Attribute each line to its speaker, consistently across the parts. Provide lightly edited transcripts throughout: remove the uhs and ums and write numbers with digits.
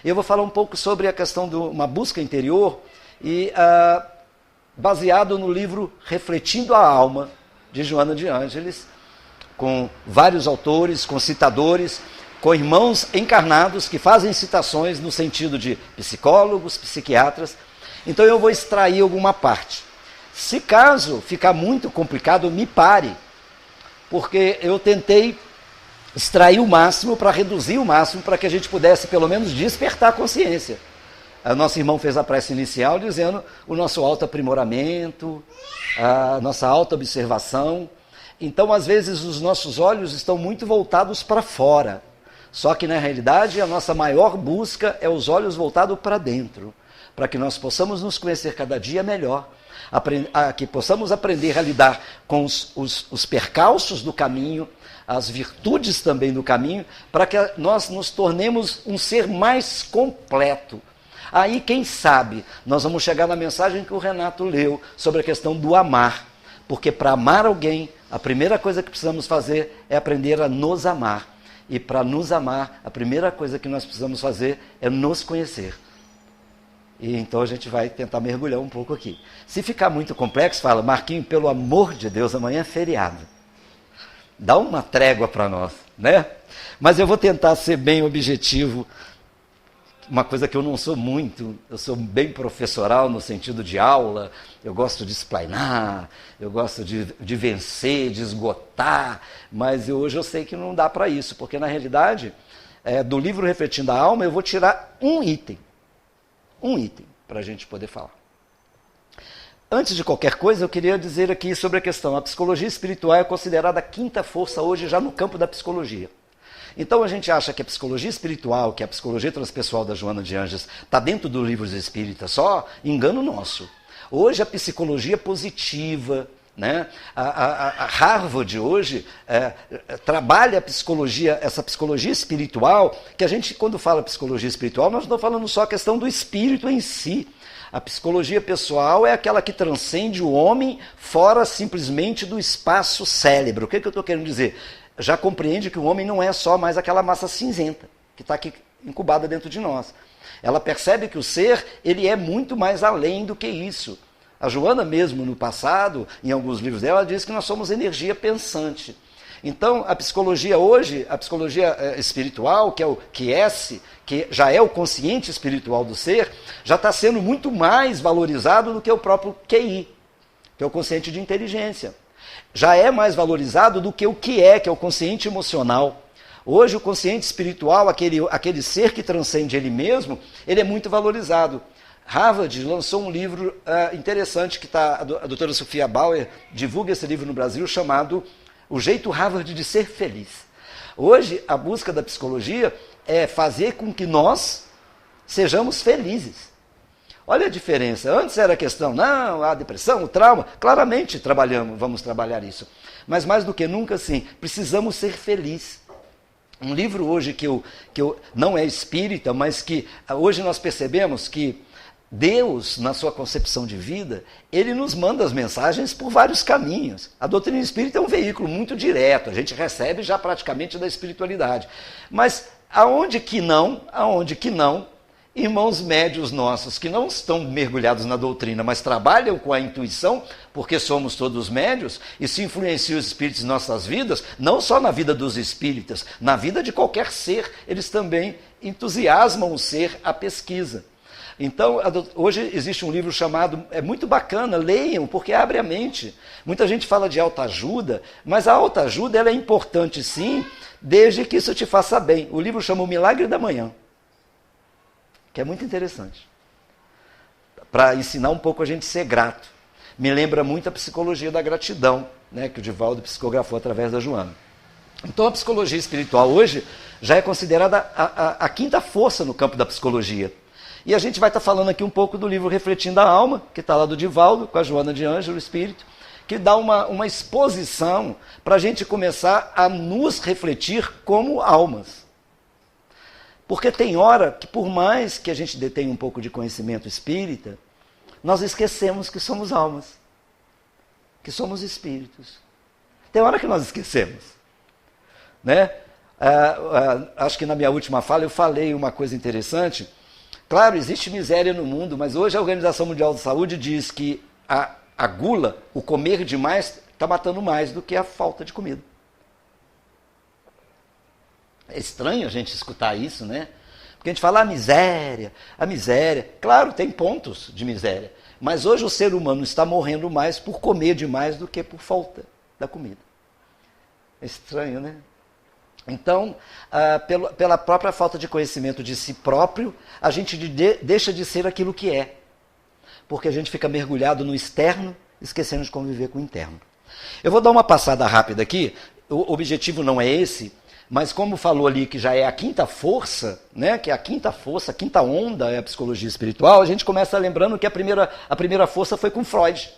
Speaker 1: Eu vou falar um pouco sobre a questão de uma busca interior e baseado no livro Refletindo a Alma, de Joana de Ângeles, com vários autores, com citadores, com irmãos encarnados que fazem citações no sentido de psicólogos, psiquiatras. Então eu vou extrair alguma parte. Se caso ficar muito complicado, me pare, porque eu tentei extrair o máximo para reduzir o máximo para que a gente pudesse pelo menos despertar a consciência. O nosso irmão fez a prece inicial dizendo o nosso autoaprimoramento, a nossa autoobservação. Então, às vezes, os nossos olhos estão muito voltados para fora. Só que, na realidade, a nossa maior busca é os olhos voltados para dentro, para que nós possamos nos conhecer cada dia melhor, que possamos aprender a lidar com os percalços do caminho, as virtudes também do caminho, para que nós nos tornemos um ser mais completo. Aí, quem sabe, nós vamos chegar na mensagem que o Renato leu sobre a questão do amar. Porque para amar alguém, a primeira coisa que precisamos fazer é aprender a nos amar. E para nos amar, a primeira coisa que nós precisamos fazer é nos conhecer. E então a gente vai tentar mergulhar um pouco aqui. Se ficar muito complexo, fala, Marquinhos, pelo amor de Deus, amanhã é feriado. Dá uma trégua para nós, né? Mas eu vou tentar ser bem objetivo. Uma coisa que eu não sou muito, eu sou bem professoral no sentido de aula, eu gosto de explanar, eu gosto de vencer, de esgotar, mas hoje eu sei que não dá para isso, porque na realidade, do livro Refletindo a Alma, eu vou tirar um item para a gente poder falar. Antes de qualquer coisa, eu queria dizer aqui sobre a questão, a psicologia espiritual é considerada a quinta força hoje já no campo da psicologia. Então a gente acha que a psicologia espiritual, que é a psicologia transpessoal da Joana de Ângeles, está dentro do livro dos Espíritas, só engano nosso. Hoje a psicologia positiva, né? A Harvard hoje trabalha a psicologia, essa psicologia espiritual, que a gente, quando fala psicologia espiritual, nós não estamos falando só a questão do espírito em si. A psicologia pessoal é aquela que transcende o homem fora simplesmente do espaço cérebro. O que eu estou querendo dizer? Já compreende que o homem não é só mais aquela massa cinzenta que está aqui incubada dentro de nós. Ela percebe que o ser, ele é muito mais além do que isso. A Joana mesmo, no passado, em alguns livros dela, diz que nós somos energia pensante. Então, a psicologia hoje, a psicologia espiritual, que é o QS, que já é o consciente espiritual do ser, já está sendo muito mais valorizado do que o próprio QI, que é o consciente de inteligência. Já é mais valorizado do que é o consciente emocional. Hoje o consciente espiritual, aquele ser que transcende ele mesmo, ele é muito valorizado. Harvard lançou um livro interessante, que a doutora Sofia Bauer divulga esse livro no Brasil, chamado O Jeito Harvard de Ser Feliz. Hoje a busca da psicologia é fazer com que nós sejamos felizes. Olha a diferença. Antes era a questão, não, a depressão, o trauma, claramente vamos trabalhar isso. Mas mais do que nunca, sim, precisamos ser felizes. Um livro hoje que eu não é espírita, mas que hoje nós percebemos que Deus, na sua concepção de vida, ele nos manda as mensagens por vários caminhos. A doutrina espírita é um veículo muito direto, a gente recebe já praticamente da espiritualidade. Mas aonde que não, irmãos médios nossos que não estão mergulhados na doutrina, mas trabalham com a intuição, porque somos todos médios, e se influenciam os espíritos em nossas vidas, não só na vida dos espíritas, na vida de qualquer ser, eles também entusiasmam o ser à pesquisa. Então, hoje existe um livro chamado, é muito bacana, leiam, porque abre a mente. Muita gente fala de autoajuda, mas a autoajuda ela é importante sim, desde que isso te faça bem. O livro chama O Milagre da Manhã, que é muito interessante, para ensinar um pouco a gente a ser grato. Me lembra muito a psicologia da gratidão, né, que o Divaldo psicografou através da Joana. Então a psicologia espiritual hoje já é considerada a quinta força no campo da psicologia. E a gente vai estar falando aqui um pouco do livro Refletindo a Alma, que está lá do Divaldo, com a Joana de Ângeles, o Espírito, que dá uma exposição para a gente começar a nos refletir como almas. Porque tem hora que, por mais que a gente detenha um pouco de conhecimento espírita, nós esquecemos que somos almas, que somos espíritos. Tem hora que nós esquecemos, né? Acho que na minha última fala eu falei uma coisa interessante. Claro, existe miséria no mundo, mas hoje a Organização Mundial da Saúde diz que a gula, o comer demais, está matando mais do que a falta de comida. É estranho a gente escutar isso, né? Porque a gente fala a miséria. Claro, tem pontos de miséria. Mas hoje o ser humano está morrendo mais por comer demais do que por falta da comida. É estranho, né? Então, pela própria falta de conhecimento de si próprio, a gente deixa de ser aquilo que é. Porque a gente fica mergulhado no externo, esquecendo de conviver com o interno. Eu vou dar uma passada rápida aqui. O objetivo não é esse, mas como falou ali que já é a quinta força, né, que é a quinta força, a quinta onda é a psicologia espiritual, a gente começa lembrando que a primeira força foi com Freud.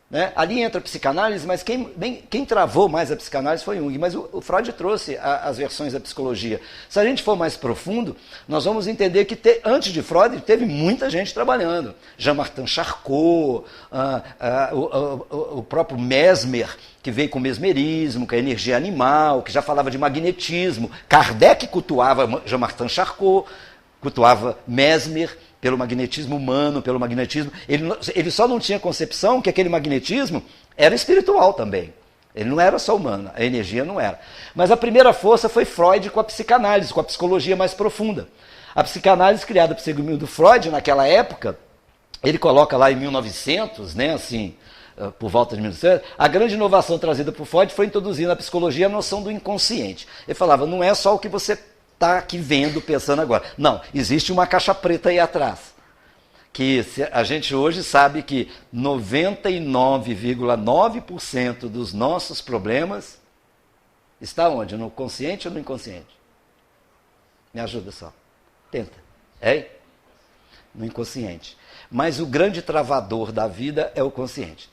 Speaker 1: Né? Ali entra a psicanálise, mas quem travou mais a psicanálise foi Jung, mas o Freud trouxe as versões da psicologia. Se a gente for mais profundo, nós vamos entender que antes de Freud teve muita gente trabalhando. Jean-Martin Charcot, o próprio Mesmer, que veio com o mesmerismo, com a energia animal, que já falava de magnetismo. Kardec cultuava Jean-Martin Charcot, cultuava Mesmer, pelo magnetismo humano, pelo magnetismo. Ele só não tinha concepção que aquele magnetismo era espiritual também. Ele não era só humano, a energia não era. Mas a primeira força foi Freud com a psicanálise, com a psicologia mais profunda. A psicanálise criada por Sigmund Freud naquela época, ele coloca lá em 1900, né, assim, por volta de 1900, a grande inovação trazida por Freud foi introduzir na psicologia a noção do inconsciente. Ele falava, não é só o que você está aqui vendo, pensando agora. Não, existe uma caixa preta aí atrás. Que a gente hoje sabe que 99,9% dos nossos problemas está onde? No consciente ou no inconsciente? Me ajuda só. Tenta. É? No inconsciente. Mas o grande travador da vida é o consciente.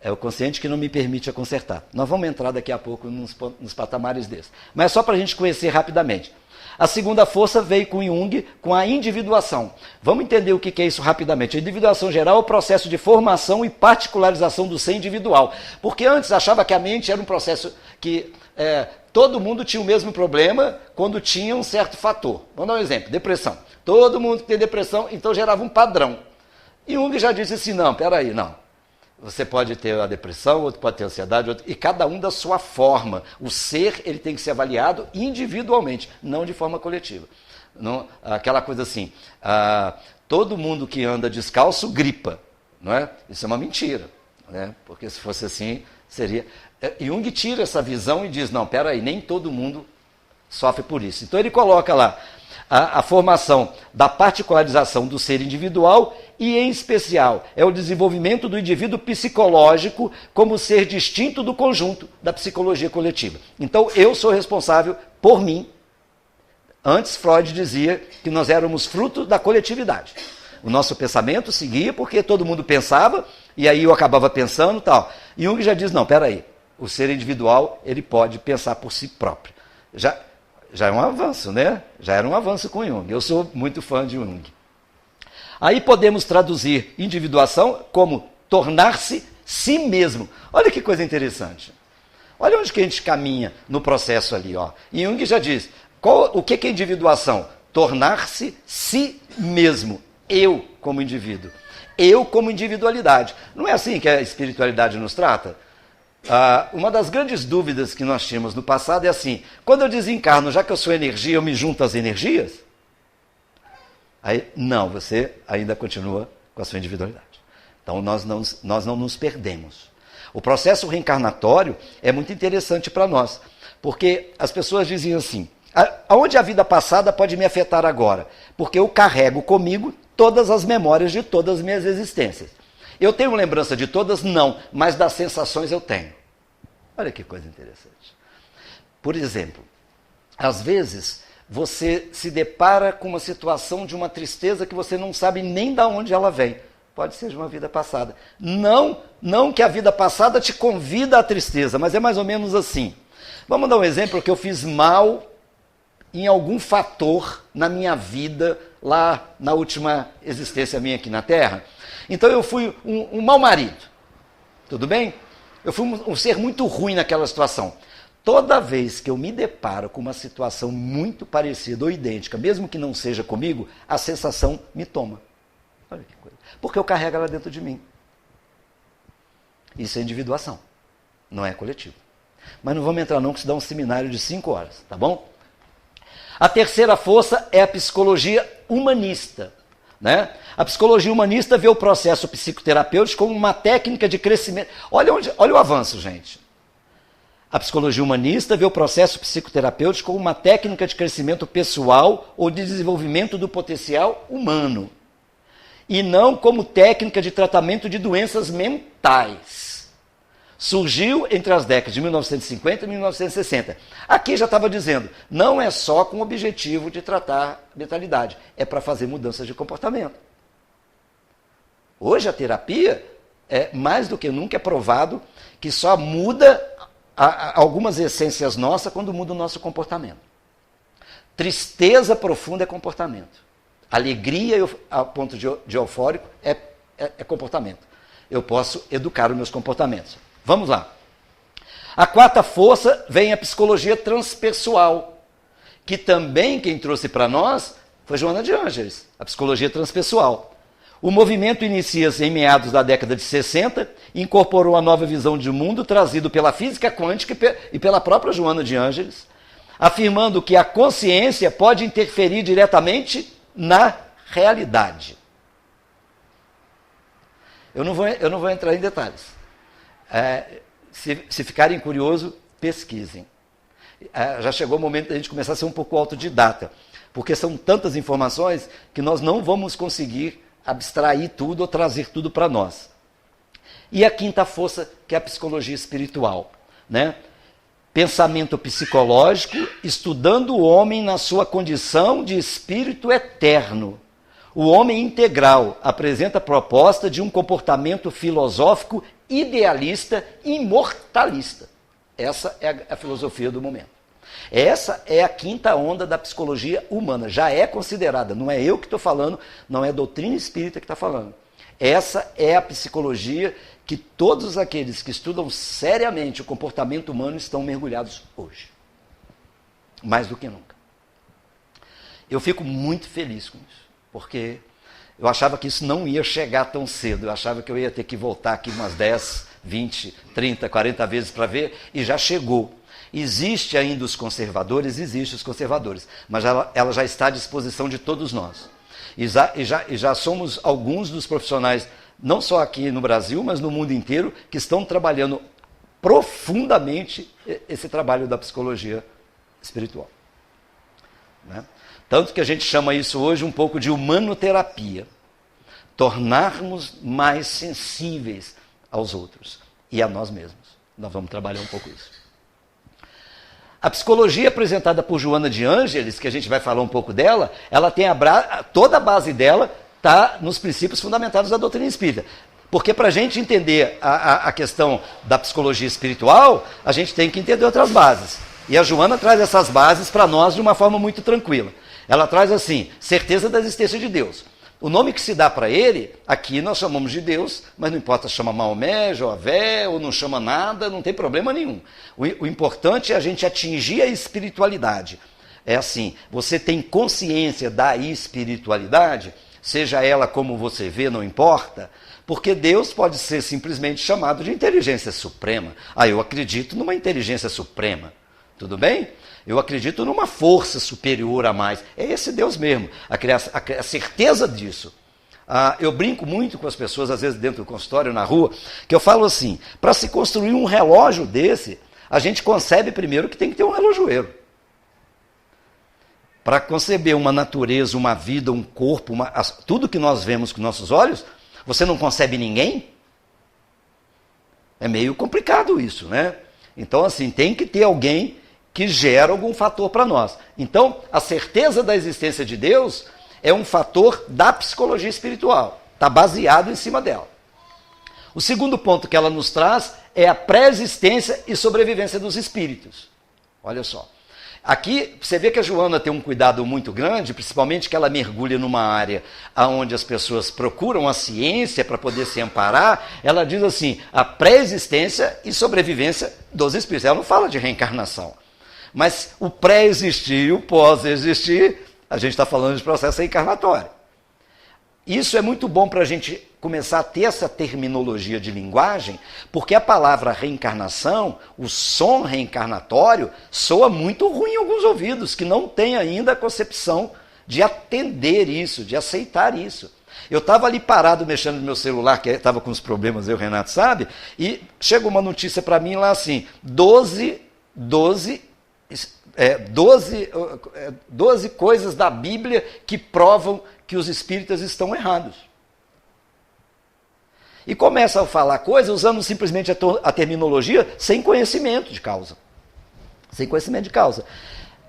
Speaker 1: É o consciente que não me permite consertar. Nós vamos entrar daqui a pouco nos patamares desses. Mas só para a gente conhecer rapidamente. A segunda força veio com Jung, com a individuação. Vamos entender o que é isso rapidamente. A individuação geral é o processo de formação e particularização do ser individual. Porque antes achava que a mente era um processo que todo mundo tinha o mesmo problema quando tinha um certo fator. Vamos dar um exemplo, depressão. Todo mundo que tem depressão, então gerava um padrão. E Jung já disse assim, não, peraí, não. Você pode ter a depressão, outro pode ter ansiedade, e cada um da sua forma. O ser ele tem que ser avaliado individualmente, não de forma coletiva. Não, aquela coisa assim, todo mundo que anda descalço gripa, não é? Isso é uma mentira, né? Porque se fosse assim, seria... Jung tira essa visão e diz, não, peraí, nem todo mundo sofre por isso. Então ele coloca lá a formação da particularização do ser individual e, em especial, é o desenvolvimento do indivíduo psicológico como ser distinto do conjunto da psicologia coletiva. Então, eu sou responsável por mim. Antes, Freud dizia que nós éramos fruto da coletividade. O nosso pensamento seguia porque todo mundo pensava, e aí eu acabava pensando e tal. Jung já diz, não, peraí, o ser individual ele pode pensar por si próprio. Já é um avanço, né? Já era um avanço com Jung. Eu sou muito fã de Jung. Aí podemos traduzir individuação como tornar-se si mesmo. Olha que coisa interessante. Olha onde que a gente caminha no processo ali. Ó. E Jung já diz, o que é individuação? Tornar-se si mesmo. Eu como indivíduo. Eu como individualidade. Não é assim que a espiritualidade nos trata? Uma das grandes dúvidas que nós tínhamos no passado é assim, quando eu desencarno, já que eu sou energia, eu me junto às energias? Aí, não, você ainda continua com a sua individualidade. Então, nós não nos perdemos. O processo reencarnatório é muito interessante para nós, porque as pessoas diziam assim, aonde a vida passada pode me afetar agora? Porque eu carrego comigo todas as memórias de todas as minhas existências. Eu tenho lembrança de todas? Não, mas das sensações eu tenho. Olha que coisa interessante. Por exemplo, às vezes você se depara com uma situação de uma tristeza que você não sabe nem de onde ela vem. Pode ser de uma vida passada. Não que a vida passada te convida à tristeza, mas é mais ou menos assim. Vamos dar um exemplo que eu fiz mal em algum fator na minha vida, lá na última existência minha aqui na Terra. Então eu fui um mau marido, tudo bem? Eu fui um ser muito ruim naquela situação. toda vez que eu me deparo com uma situação muito parecida ou idêntica, mesmo que não seja comigo, a sensação me toma. Olha que coisa. Porque eu carrego ela dentro de mim. Isso é individuação, não é coletivo. Mas não vamos entrar não, que isso dá um seminário de 5 horas, tá bom? A terceira força é a psicologia humanista. Né? A psicologia humanista vê o processo psicoterapêutico como uma técnica de crescimento. Olha o avanço, gente. A psicologia humanista vê o processo psicoterapêutico como uma técnica de crescimento pessoal ou de desenvolvimento do potencial humano. E não como técnica de tratamento de doenças mentais. Surgiu entre as décadas de 1950 e 1960. Aqui já estava dizendo, não é só com o objetivo de tratar mentalidade, é para fazer mudanças de comportamento. Hoje a terapia, mais do que nunca, é provado que só muda algumas essências nossas quando muda o nosso comportamento. Tristeza profunda é comportamento. Alegria a ponto de eufórico é comportamento. Eu posso educar os meus comportamentos. Vamos lá. A quarta força vem a psicologia transpessoal, que também quem trouxe para nós foi Joana de Ângeles, a psicologia transpessoal. O movimento inicia-se em meados da década de 60 e incorporou a nova visão de mundo trazido pela física quântica e pela própria Joana de Ângeles, afirmando que a consciência pode interferir diretamente na realidade. Eu não vou entrar em detalhes. Se ficarem curiosos, pesquisem. Já chegou o momento da gente começar a ser um pouco autodidata, porque são tantas informações que nós não vamos conseguir abstrair tudo ou trazer tudo para nós. E a quinta força, que é a psicologia espiritual, né? Pensamento psicológico, estudando o homem na sua condição de espírito eterno. O homem integral apresenta a proposta de um comportamento filosófico idealista e imortalista. Essa é a filosofia do momento. Essa é a quinta onda da psicologia humana. Já é considerada, não é eu que estou falando, não é a doutrina espírita que está falando. Essa é a psicologia que todos aqueles que estudam seriamente o comportamento humano estão mergulhados hoje. Mais do que nunca. Eu fico muito feliz com isso, porque eu achava que isso não ia chegar tão cedo. Eu achava que eu ia ter que voltar aqui umas 10, 20, 30, 40 vezes para ver, e já chegou. Existe ainda os conservadores, mas ela já está à disposição de todos nós. E já somos alguns dos profissionais, não só aqui no Brasil, mas no mundo inteiro, que estão trabalhando profundamente esse trabalho da psicologia espiritual. Né? Tanto que a gente chama isso hoje um pouco de humanoterapia. Tornarmos mais sensíveis aos outros e a nós mesmos. Nós vamos trabalhar um pouco isso. A psicologia apresentada por Joana de Ângeles, que a gente vai falar um pouco dela, ela tem toda a base dela está nos princípios fundamentados da doutrina espírita. Porque para a gente entender a questão da psicologia espiritual, a gente tem que entender outras bases. E a Joana traz essas bases para nós de uma forma muito tranquila. Ela traz assim, certeza da existência de Deus. O nome que se dá para ele, aqui nós chamamos de Deus, mas não importa se chama Maomé, Joavé, ou não chama nada, não tem problema nenhum. O importante é a gente atingir a espiritualidade. É assim, você tem consciência da espiritualidade, seja ela como você vê, não importa, porque Deus pode ser simplesmente chamado de inteligência suprema. Eu acredito numa inteligência suprema, tudo bem? Eu acredito numa força superior a mais. É esse Deus mesmo, a certeza disso. Eu brinco muito com as pessoas, às vezes dentro do consultório, na rua, que eu falo assim, para se construir um relógio desse, a gente concebe primeiro que tem que ter um relojoeiro. Para conceber uma natureza, uma vida, um corpo, tudo que nós vemos com nossos olhos, você não concebe ninguém? É meio complicado isso, né? Então, assim, tem que ter alguém que gera algum fator para nós. Então, a certeza da existência de Deus é um fator da psicologia espiritual. Está baseado em cima dela. O segundo ponto que ela nos traz é a pré-existência e sobrevivência dos espíritos. Olha só. Aqui, você vê que a Joana tem um cuidado muito grande, principalmente que ela mergulha numa área onde as pessoas procuram a ciência para poder se amparar. Ela diz assim, a pré-existência e sobrevivência dos espíritos. Ela não fala de reencarnação. Mas o pré-existir e o pós-existir, a gente está falando de processo reencarnatório. Isso é muito bom para a gente começar a ter essa terminologia de linguagem, porque a palavra reencarnação, o som reencarnatório, soa muito ruim em alguns ouvidos, que não têm ainda a concepção de atender isso, de aceitar isso. Eu estava ali parado mexendo no meu celular, que estava com uns problemas, o Renato sabe, e chegou uma notícia para mim lá assim, 12 coisas da Bíblia que provam que os espíritas estão errados. E começa a falar coisas usando simplesmente a terminologia sem conhecimento de causa. Sem conhecimento de causa.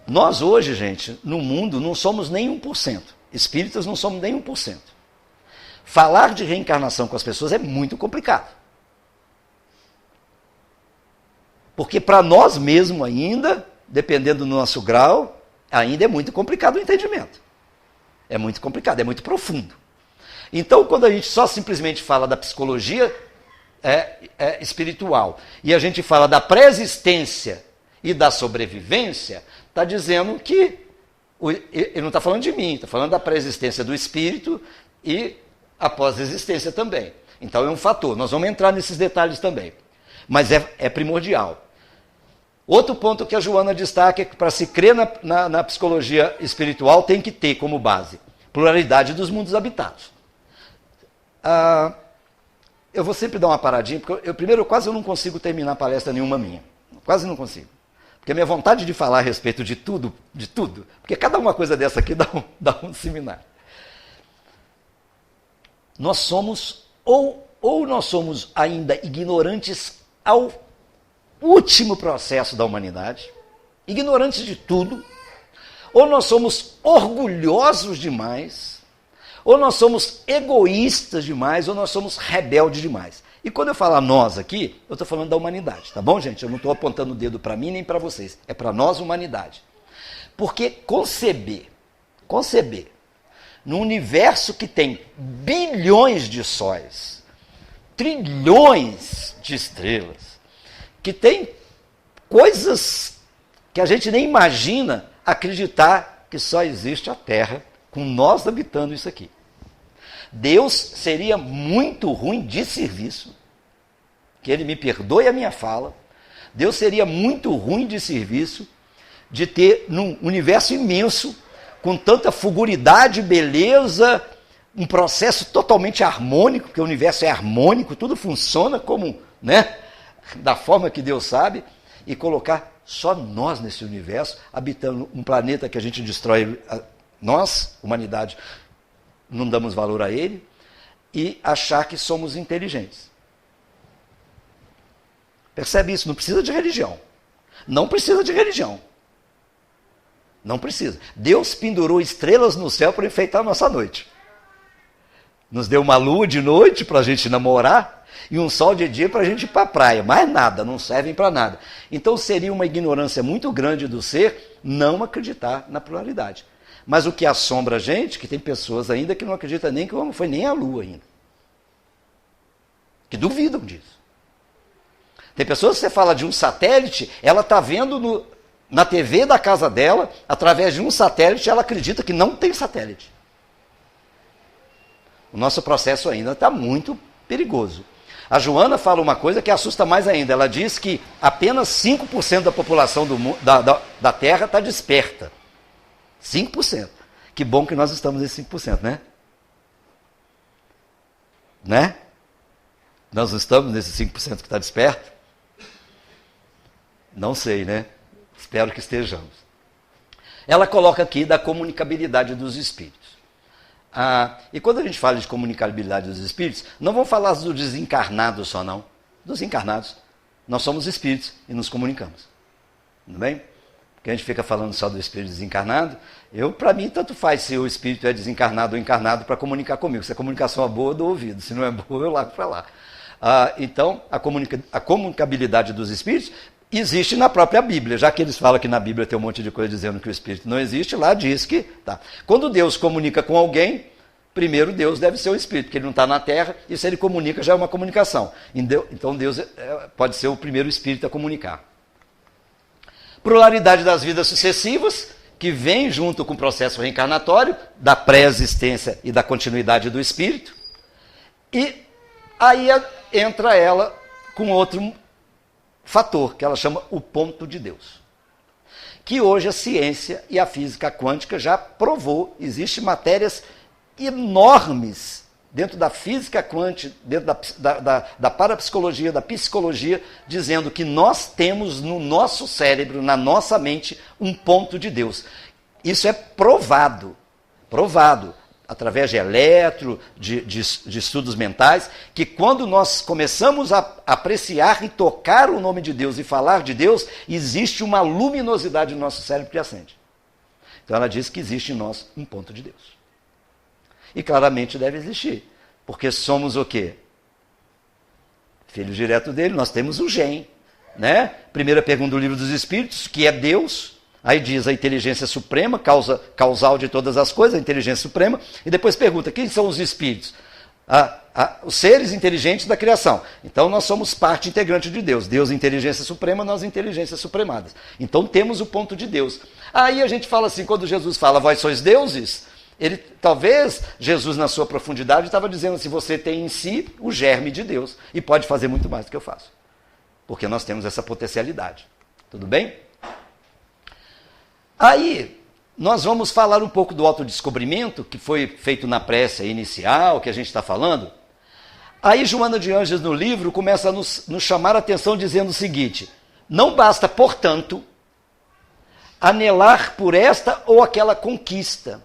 Speaker 1: Nós hoje, gente, no mundo não somos nem 1%. Espíritas não somos nem 1%. Falar de reencarnação com as pessoas é muito complicado. Porque para nós mesmos ainda, dependendo do nosso grau, ainda é muito complicado o entendimento. É muito complicado, é muito profundo. Então, quando a gente só simplesmente fala da psicologia espiritual e a gente fala da pré-existência e da sobrevivência, está dizendo que, ele não está falando de mim, está falando da pré-existência do espírito e a pós-existência também. Então é um fator, nós vamos entrar nesses detalhes também. Mas é primordial. Outro ponto que a Joana destaca é que para se crer na psicologia espiritual tem que ter como base pluralidade dos mundos habitados. Eu vou sempre dar uma paradinha, porque eu quase não consigo terminar palestra nenhuma minha. Quase não consigo. Porque a minha vontade de falar a respeito de tudo, porque cada uma coisa dessa aqui dá um seminário. Nós somos, ou nós somos ainda ignorantes ao último processo da humanidade, ignorantes de tudo, ou nós somos orgulhosos demais, ou nós somos egoístas demais, ou nós somos rebeldes demais. E quando eu falo nós aqui, eu estou falando da humanidade, tá bom, gente? Eu não estou apontando o dedo para mim nem para vocês, é para nós, humanidade. Porque conceber, num universo que tem bilhões de sóis, trilhões de estrelas, que tem coisas que a gente nem imagina, acreditar que só existe a Terra, com nós habitando isso aqui. Deus seria muito ruim de serviço, que ele me perdoe a minha fala, Deus seria muito ruim de serviço de ter num universo imenso, com tanta fuguridade, beleza, um processo totalmente harmônico, porque o universo é harmônico, tudo funciona como, né, da forma que Deus sabe, e colocar só nós nesse universo, habitando um planeta que a gente destrói, nós, humanidade, não damos valor a ele, e achar que somos inteligentes. Percebe isso? Não precisa de religião. Não precisa de religião. Não precisa. Deus pendurou estrelas no céu para enfeitar a nossa noite. Nos deu uma lua de noite para a gente namorar e um sol de dia para a gente ir para a praia. Mais nada, não servem para nada. Então seria uma ignorância muito grande do ser não acreditar na pluralidade. Mas o que assombra a gente, que tem pessoas ainda que não acreditam nem que não foi nem a lua ainda. Que duvidam disso. Tem pessoas que você fala de um satélite, ela está vendo na TV da casa dela, através de um satélite, ela acredita que não tem satélite. O nosso processo ainda está muito perigoso. A Joana fala uma coisa que assusta mais ainda. Ela diz que apenas 5% da população da Terra está desperta. 5%. Que bom que nós estamos em 5%, né? Né? Nós não estamos nesse 5% que está desperto? Não sei, né? Espero que estejamos. Ela coloca aqui da comunicabilidade dos espíritos. E quando a gente fala de comunicabilidade dos espíritos, não vamos falar dos desencarnados só, não. Dos encarnados. Nós somos espíritos e nos comunicamos. Tudo bem? Porque a gente fica falando só do espírito desencarnado. Para mim, tanto faz se o espírito é desencarnado ou encarnado para comunicar comigo. Se a comunicação é boa, eu dou ouvido. Se não é boa, eu largo para lá. Então, a comunicabilidade dos espíritos existe na própria Bíblia, já que eles falam que na Bíblia tem um monte de coisa dizendo que o Espírito não existe, lá diz que... Tá. Quando Deus comunica com alguém, primeiro Deus deve ser o Espírito, porque ele não está na Terra, e se ele comunica já é uma comunicação. Então Deus pode ser o primeiro Espírito a comunicar. Pluralidade das vidas sucessivas, que vem junto com o processo reencarnatório, da pré-existência e da continuidade do Espírito. E aí entra ela com outro fator, que ela chama o ponto de Deus. Que hoje a ciência e a física quântica já provou, existem matérias enormes dentro da física quântica, dentro da parapsicologia, da psicologia, dizendo que nós temos no nosso cérebro, na nossa mente, um ponto de Deus. Isso é provado, através de de estudos mentais, que quando nós começamos a apreciar e tocar o nome de Deus e falar de Deus, existe uma luminosidade no nosso cérebro que acende. Então ela diz que existe em nós um ponto de Deus. E claramente deve existir, porque somos o quê? Filhos direto dele, nós temos o gen, né? Primeira pergunta do Livro dos Espíritos, que é Deus, aí diz a inteligência suprema, causa causal de todas as coisas, a inteligência suprema, e depois pergunta, quem são os espíritos? Os seres inteligentes da criação. Então nós somos parte integrante de Deus. Deus inteligência suprema, nós inteligências supremadas. Então temos o ponto de Deus. Aí a gente fala assim, quando Jesus fala, vós sois deuses, talvez Jesus na sua profundidade estava dizendo assim, você tem em si o germe de Deus e pode fazer muito mais do que eu faço. Porque nós temos essa potencialidade. Tudo bem? Aí, nós vamos falar um pouco do autodescobrimento, que foi feito na prece inicial, que a gente está falando. Aí, Joana de Ângeles, no livro, começa a nos chamar a atenção dizendo o seguinte, não basta, portanto, anelar por esta ou aquela conquista.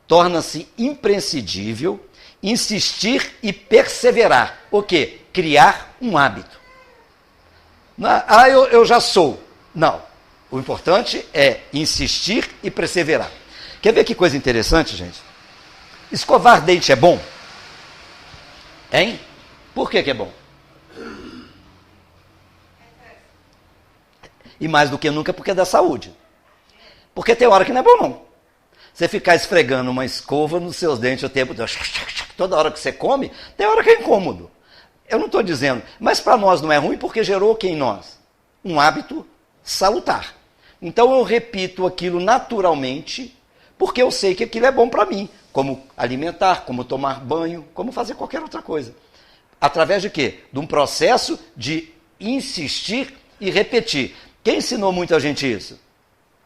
Speaker 1: Torna-se imprescindível insistir e perseverar. O quê? Criar um hábito. Eu já sou. Não. O importante é insistir e perseverar. Quer ver que coisa interessante, gente? Escovar dente é bom? Hein? Por que é bom? E mais do que nunca porque é da saúde. Porque tem hora que não é bom, não. Você ficar esfregando uma escova nos seus dentes o tempo todo, toda hora que você come, tem hora que é incômodo. Eu não estou dizendo, mas para nós não é ruim porque gerou o que em nós? Um hábito salutar. Então eu repito aquilo naturalmente, porque eu sei que aquilo é bom para mim, como alimentar, como tomar banho, como fazer qualquer outra coisa. Através de quê? De um processo de insistir e repetir. Quem ensinou muito a gente isso?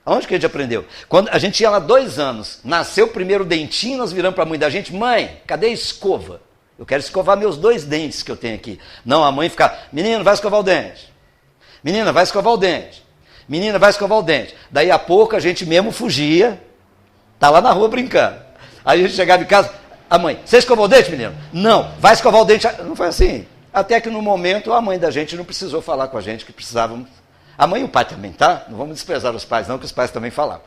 Speaker 1: Aonde que a gente aprendeu? Quando a gente tinha lá 2 anos, nasceu o primeiro dentinho, nós viramos para a mãe da gente, mãe, cadê a escova? Eu quero escovar meus 2 dentes que eu tenho aqui. Não, a mãe fica, menino, vai escovar o dente. Menina, vai escovar o dente. Menina, vai escovar o dente. Daí a pouco a gente mesmo fugia, tá lá na rua brincando. Aí a gente chegava em casa, a mãe, você escovou o dente, menino? Não, vai escovar o dente. Não foi assim. Até que no momento a mãe da gente não precisou falar com a gente que precisávamos. A mãe e o pai também, tá? Não vamos desprezar os pais não, que os pais também falavam.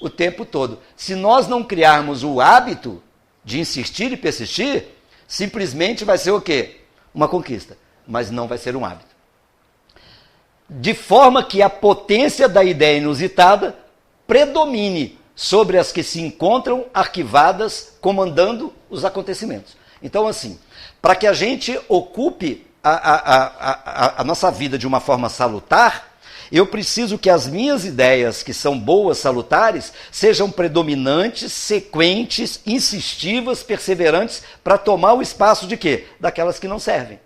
Speaker 1: O tempo todo. Se nós não criarmos o hábito de insistir e persistir, simplesmente vai ser o quê? Uma conquista. Mas não vai ser um hábito. De forma que a potência da ideia inusitada predomine sobre as que se encontram arquivadas, comandando os acontecimentos. Então, assim, para que a gente ocupe a nossa vida de uma forma salutar, eu preciso que as minhas ideias, que são boas, salutares, sejam predominantes, sequentes, insistivas, perseverantes, para tomar o espaço de quê? Daquelas que não servem.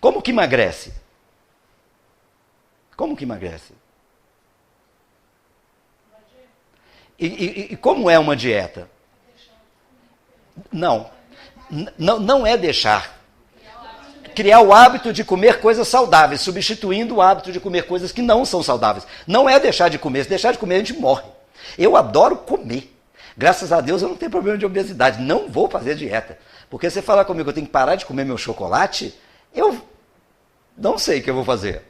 Speaker 1: Como que emagrece? Como que emagrece? E como é uma dieta? Não é deixar. Criar o hábito de comer coisas saudáveis, substituindo o hábito de comer coisas que não são saudáveis. Não é deixar de comer. Se deixar de comer, a gente morre. Eu adoro comer. Graças a Deus eu não tenho problema de obesidade. Não vou fazer dieta. Porque você falar comigo que eu tenho que parar de comer meu chocolate, eu não sei o que eu vou fazer.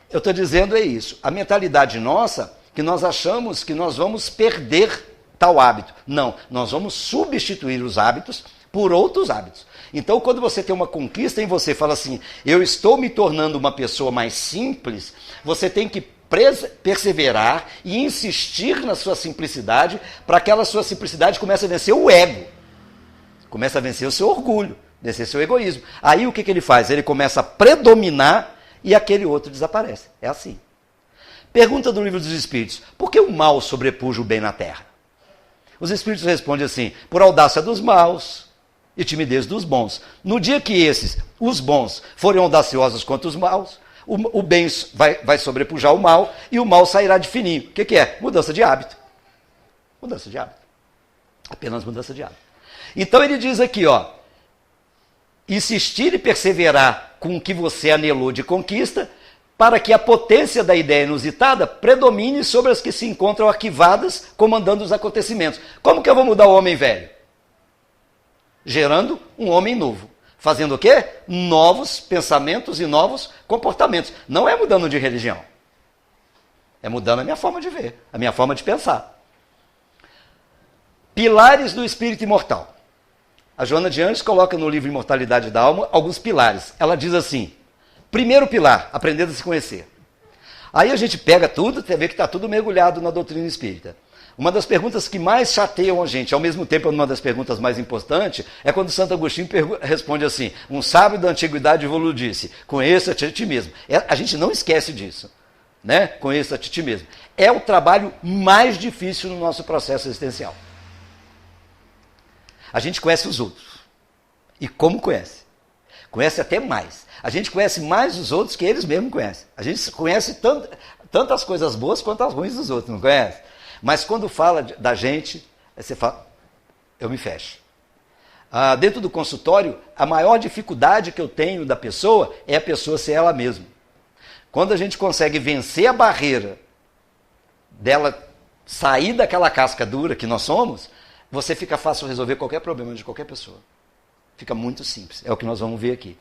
Speaker 1: Eu estou dizendo é isso. A mentalidade nossa, que nós achamos que nós vamos perder tal hábito. Não, nós vamos substituir os hábitos por outros hábitos. Então, quando você tem uma conquista em você, fala assim, eu estou me tornando uma pessoa mais simples, você tem que perseverar e insistir na sua simplicidade, para que aquela sua simplicidade comece a vencer o ego, comece a vencer o seu orgulho, vencer o seu egoísmo. Aí o que ele faz? Ele começa a predominar e aquele outro desaparece. É assim. Pergunta do Livro dos Espíritos, por que o mal sobrepuja o bem na terra? Os Espíritos respondem assim, por audácia dos maus e timidez dos bons. No dia que esses, os bons, forem audaciosos contra os maus, o bem vai sobrepujar o mal e o mal sairá de fininho. O que é? Mudança de hábito. Mudança de hábito. Apenas mudança de hábito. Então ele diz aqui, ó, insistir e perseverar com o que você anelou de conquista, para que a potência da ideia inusitada predomine sobre as que se encontram arquivadas, comandando os acontecimentos. Como que eu vou mudar o homem velho? Gerando um homem novo. Fazendo o quê? Novos pensamentos e novos comportamentos. Não é mudando de religião. É mudando a minha forma de ver, a minha forma de pensar. Pilares do espírito imortal. A Joana de Anjos coloca no livro Imortalidade da Alma alguns pilares. Ela diz assim, primeiro pilar, aprender a se conhecer. Aí a gente pega tudo, vê que está tudo mergulhado na doutrina espírita. Uma das perguntas que mais chateiam a gente, ao mesmo tempo uma das perguntas mais importantes, é quando Santo Agostinho responde assim, um sábio da antiguidade vos disse, conheça-te a ti mesmo. A gente não esquece disso, né? Conheça-te a ti mesmo. É o trabalho mais difícil no nosso processo existencial. A gente conhece os outros. E como conhece? Conhece até mais. A gente conhece mais os outros que eles mesmos conhecem. A gente conhece tantas coisas boas quanto as ruins dos outros, não conhece? Mas quando fala da gente, você fala, eu me fecho. Dentro do consultório, a maior dificuldade que eu tenho da pessoa é a pessoa ser ela mesma. Quando a gente consegue vencer a barreira dela sair daquela casca dura que nós somos, você fica fácil resolver qualquer problema de qualquer pessoa. Fica muito simples, é o que nós vamos ver aqui.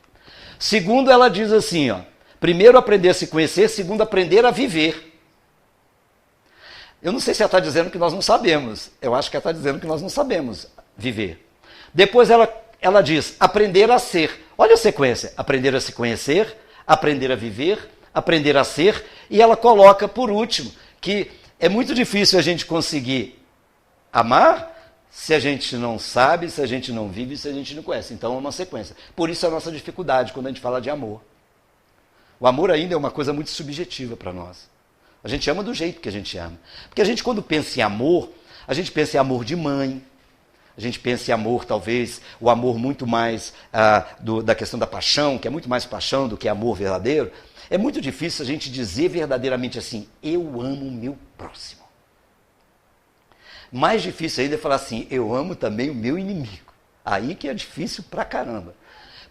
Speaker 1: Segundo, ela diz assim, ó, primeiro aprender a se conhecer, segundo aprender a viver. Eu não sei se ela está dizendo que nós não sabemos, eu acho que ela está dizendo que nós não sabemos viver. Depois ela diz, aprender a ser. Olha a sequência, aprender a se conhecer, aprender a viver, aprender a ser, e ela coloca por último, que é muito difícil a gente conseguir amar, se a gente não sabe, se a gente não vive, se a gente não conhece. Então é uma sequência. Por isso a nossa dificuldade quando a gente fala de amor. O amor ainda é uma coisa muito subjetiva para nós. A gente ama do jeito que a gente ama. Porque a gente quando pensa em amor, a gente pensa em amor de mãe, a gente pensa em amor talvez, o amor muito mais da questão da paixão, que é muito mais paixão do que amor verdadeiro. É muito difícil a gente dizer verdadeiramente assim, eu amo o meu próximo. Mais difícil ainda é falar assim, eu amo também o meu inimigo. Aí que é difícil pra caramba.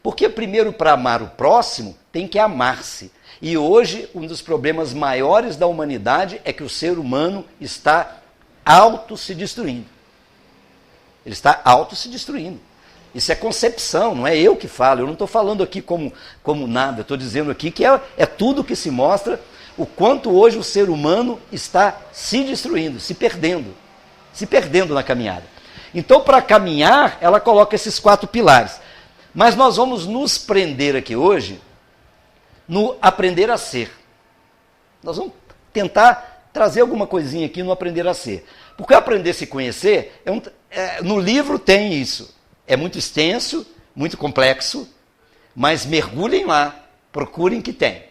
Speaker 1: Porque primeiro, para amar o próximo, tem que amar-se. E hoje, um dos problemas maiores da humanidade é que o ser humano está se destruindo. Ele está se destruindo. Isso é concepção, não é eu que falo. Eu não estou falando aqui como nada. Eu estou dizendo aqui que é tudo que se mostra o quanto hoje o ser humano está se destruindo, se perdendo na caminhada. Então, para caminhar, ela coloca esses 4 pilares. Mas nós vamos nos prender aqui hoje no aprender a ser. Nós vamos tentar trazer alguma coisinha aqui no aprender a ser. Porque aprender a se conhecer, no livro tem isso. É muito extenso, muito complexo, mas mergulhem lá, procurem que tem.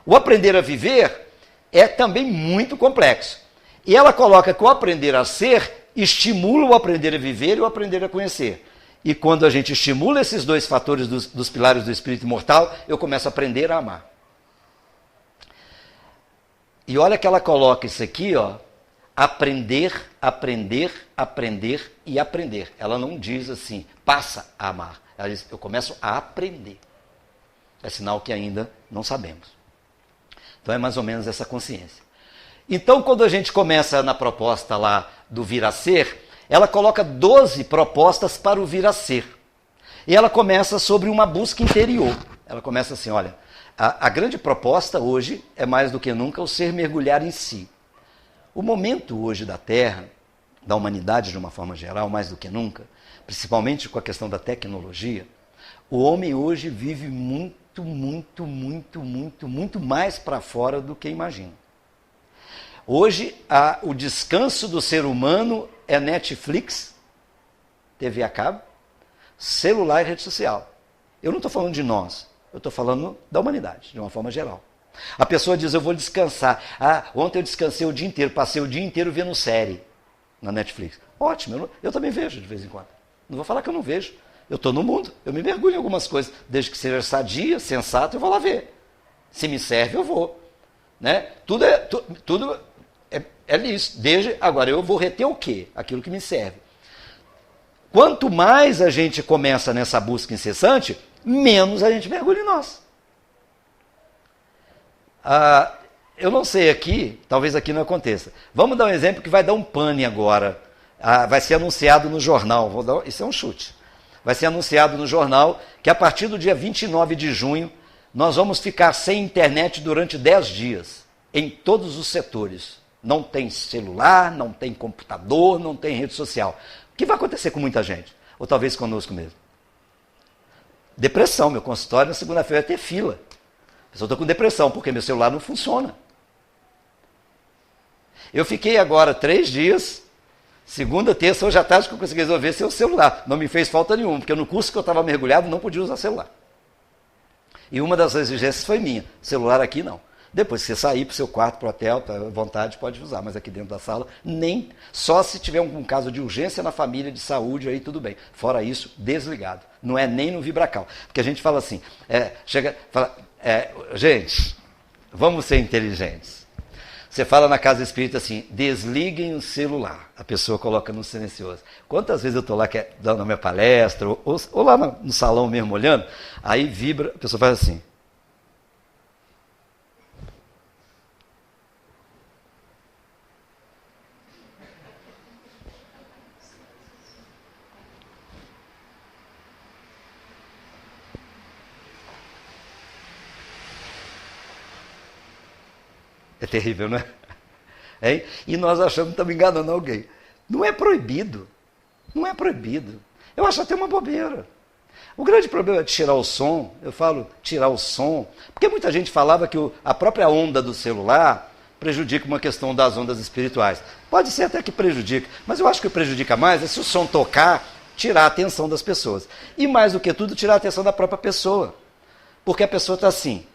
Speaker 1: O aprender a viver é também muito complexo. E ela coloca que o aprender a ser estimula o aprender a viver e o aprender a conhecer. E quando a gente estimula esses 2 fatores dos pilares do espírito imortal, eu começo a aprender a amar. E olha que ela coloca isso aqui, ó, aprender, aprender, aprender e aprender. Ela não diz assim, passa a amar. Ela diz, eu começo a aprender. É sinal que ainda não sabemos. Então é mais ou menos essa consciência. Então, quando a gente começa na proposta lá do vir a ser, ela coloca 12 propostas para o vir a ser. E ela começa sobre uma busca interior. Ela começa assim, olha, a grande proposta hoje é mais do que nunca o ser mergulhar em si. O momento hoje da Terra da humanidade de uma forma geral, mais do que nunca, principalmente com a questão da tecnologia, o homem hoje vive muito mais para fora do que imagina. Hoje, o descanso do ser humano é Netflix, TV a cabo, celular e rede social. Eu não estou falando de nós, eu estou falando da humanidade, de uma forma geral. A pessoa diz, eu vou descansar. Ontem eu descansei o dia inteiro, passei o dia inteiro vendo série na Netflix. Ótimo, eu também vejo de vez em quando. Não vou falar que eu não vejo. Eu estou no mundo, eu me mergulho em algumas coisas. Desde que seja sadia, sensato, eu vou lá ver. Se me serve, eu vou. Né? Tudo é isso. Agora, eu vou reter o quê? Aquilo que me serve. Quanto mais a gente começa nessa busca incessante, menos a gente mergulha em nós. Eu não sei aqui, talvez aqui não aconteça. Vamos dar um exemplo que vai dar um pane agora. Vai ser anunciado no jornal. Isso é um chute. Vai ser anunciado no jornal que a partir do dia 29 de junho nós vamos ficar sem internet durante 10 dias, em todos os setores. Não tem celular, não tem computador, não tem rede social. O que vai acontecer com muita gente? Ou talvez conosco mesmo? Depressão. Meu consultório na segunda-feira vai ter fila. Eu estou com depressão porque meu celular não funciona. Eu fiquei agora 3 dias, segunda, terça, hoje à tarde que eu consegui resolver sem o celular. Não me fez falta nenhuma, porque no curso que eu estava mergulhado não podia usar celular. E uma das exigências foi minha, celular aqui não. Depois que você sair para o seu quarto, para o hotel, para vontade, pode usar, mas aqui dentro da sala, nem, só se tiver um caso de urgência na família, de saúde, aí tudo bem. Fora isso, desligado. Não é nem no vibracal. Porque a gente fala assim, gente, vamos ser inteligentes. Você fala na casa espírita assim, desliguem o celular. A pessoa coloca no silencioso. Quantas vezes eu estou lá dando a minha palestra, ou lá no salão mesmo olhando, aí vibra, a pessoa faz assim. É terrível, não é? Hein? E nós achamos que estamos enganando alguém. Não é proibido. Não é proibido. Eu acho até uma bobeira. O grande problema é tirar o som. Eu falo tirar o som. Porque muita gente falava que a própria onda do celular prejudica uma questão das ondas espirituais. Pode ser até que prejudique. Mas eu acho que o que prejudica mais é se o som tocar, tirar a atenção das pessoas. E mais do que tudo, tirar a atenção da própria pessoa. Porque a pessoa está assim.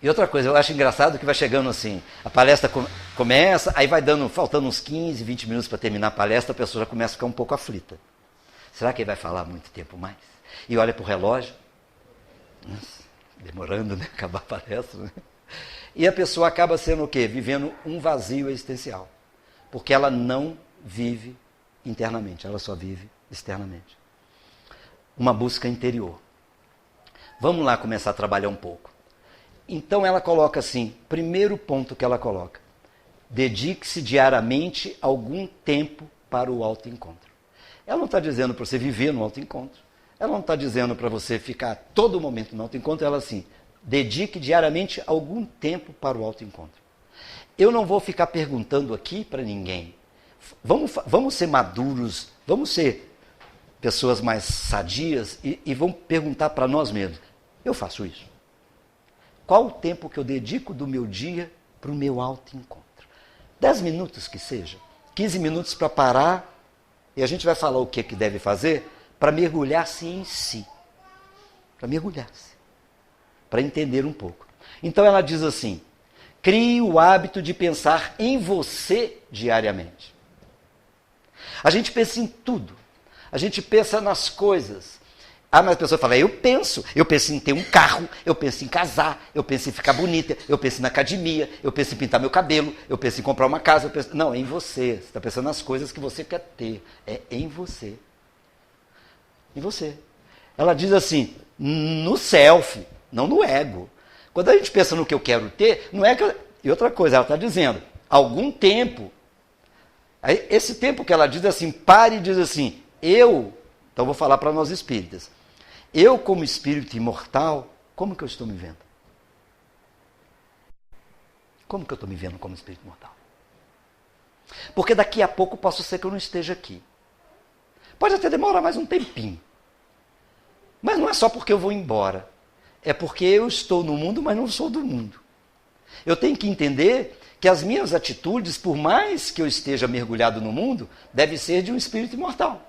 Speaker 1: E outra coisa, eu acho engraçado que vai chegando assim, a palestra começa, aí vai faltando uns 15, 20 minutos para terminar a palestra, a pessoa já começa a ficar um pouco aflita. Será que ele vai falar muito tempo mais? E olha para o relógio, nossa, demorando, né? Acabar a palestra, né? E a pessoa acaba sendo o quê? Vivendo um vazio existencial. Porque ela não vive internamente, ela só vive externamente. Uma busca interior. Vamos lá começar a trabalhar um pouco. Então ela coloca assim, primeiro ponto que ela coloca, dedique-se diariamente algum tempo para o autoencontro. Ela não está dizendo para você viver no autoencontro, ela não está dizendo para você ficar todo momento no autoencontro, ela assim, dedique diariamente algum tempo para o autoencontro. Eu não vou ficar perguntando aqui para ninguém, vamos ser maduros, vamos ser pessoas mais sadias e vamos perguntar para nós mesmos, eu faço isso? Qual o tempo que eu dedico do meu dia para o meu autoencontro? 10 minutos que seja, 15 minutos para parar, e a gente vai falar o que deve fazer para mergulhar-se em si. Para mergulhar-se. Para entender um pouco. Então ela diz assim, crie o hábito de pensar em você diariamente. A gente pensa em tudo. A gente pensa nas coisas. Mas a pessoa fala, eu penso em ter um carro, eu penso em casar, eu penso em ficar bonita, eu penso na academia, eu penso em pintar meu cabelo, eu penso em comprar uma casa, não, é em você. Você está pensando nas coisas que você quer ter. É em você. Em você. Ela diz assim, no self, não no ego. Quando a gente pensa no que eu quero ter, não é que... E outra coisa, ela está dizendo, algum tempo. Aí, esse tempo que ela diz assim, pare e diz assim, então vou falar para nós espíritas. Eu, como espírito imortal, como que eu estou me vendo? Como que eu estou me vendo como espírito imortal? Porque daqui a pouco posso ser que eu não esteja aqui. Pode até demorar mais um tempinho. Mas não é só porque eu vou embora. É porque eu estou no mundo, mas não sou do mundo. Eu tenho que entender que as minhas atitudes, por mais que eu esteja mergulhado no mundo, devem ser de um espírito imortal.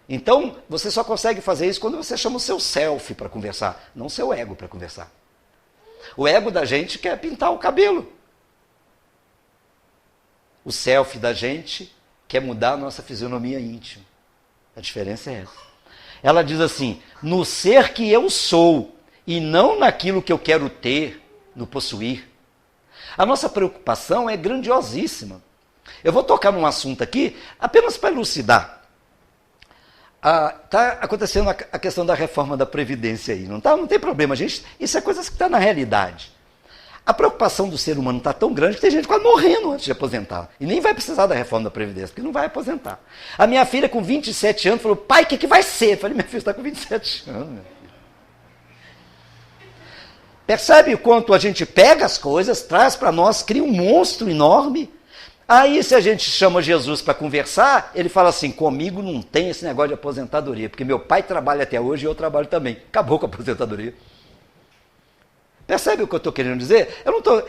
Speaker 1: Então, você só consegue fazer isso quando você chama o seu self para conversar, não o seu ego para conversar. O ego da gente quer pintar o cabelo. O self da gente quer mudar a nossa fisionomia íntima. A diferença é essa. Ela diz assim, no ser que eu sou, e não naquilo que eu quero ter, no possuir. A nossa preocupação é grandiosíssima. Eu vou tocar num assunto aqui, apenas para elucidar. Está acontecendo a questão da reforma da Previdência aí, não tá? Não tem problema, gente. Isso é coisa que está na realidade. A preocupação do ser humano está tão grande que tem gente quase morrendo antes de aposentar. E nem vai precisar da reforma da Previdência, porque não vai aposentar. A minha filha, com 27 anos, falou, pai, o que vai ser? Eu falei, minha filha está com 27 anos. Meu filho. Percebe o quanto a gente pega as coisas, traz para nós, cria um monstro enorme. Aí, se a gente chama Jesus para conversar, ele fala assim, comigo não tem esse negócio de aposentadoria, porque meu pai trabalha até hoje e eu trabalho também. Acabou com a aposentadoria. Percebe o que eu estou querendo dizer?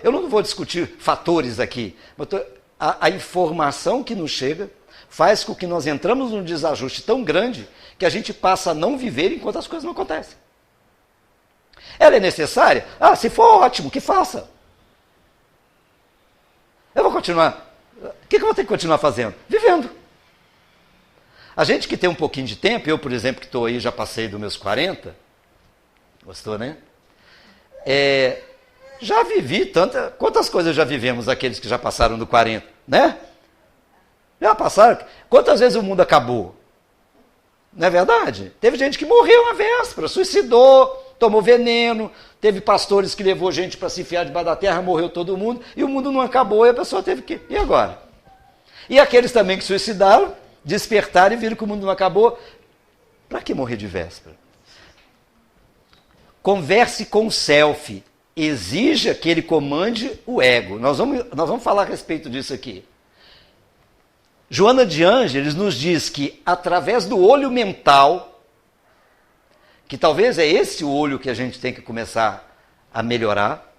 Speaker 1: Eu não vou discutir fatores aqui. A informação que nos chega faz com que nós entramos num desajuste tão grande que a gente passa a não viver enquanto as coisas não acontecem. Ela é necessária? Se for ótimo, que faça. Eu vou continuar. O que eu vou ter que continuar fazendo? Vivendo. A gente que tem um pouquinho de tempo, eu, por exemplo, que estou aí, já passei dos meus 40, gostou, né? Já vivi quantas coisas já vivemos aqueles que já passaram do 40, né? Já passaram. Quantas vezes o mundo acabou? Não é verdade? Teve gente que morreu na véspera, suicidou, tomou veneno, teve pastores que levou gente para se enfiar debaixo da terra, morreu todo mundo, e o mundo não acabou e a pessoa teve que... E agora? E aqueles também que suicidaram, despertaram e viram que o mundo não acabou. Para que morrer de véspera? Converse com o self, exija que ele comande o ego. Nós vamos falar a respeito disso aqui. Joana de Ângeles nos diz que através do olho mental, que talvez é esse o olho que a gente tem que começar a melhorar,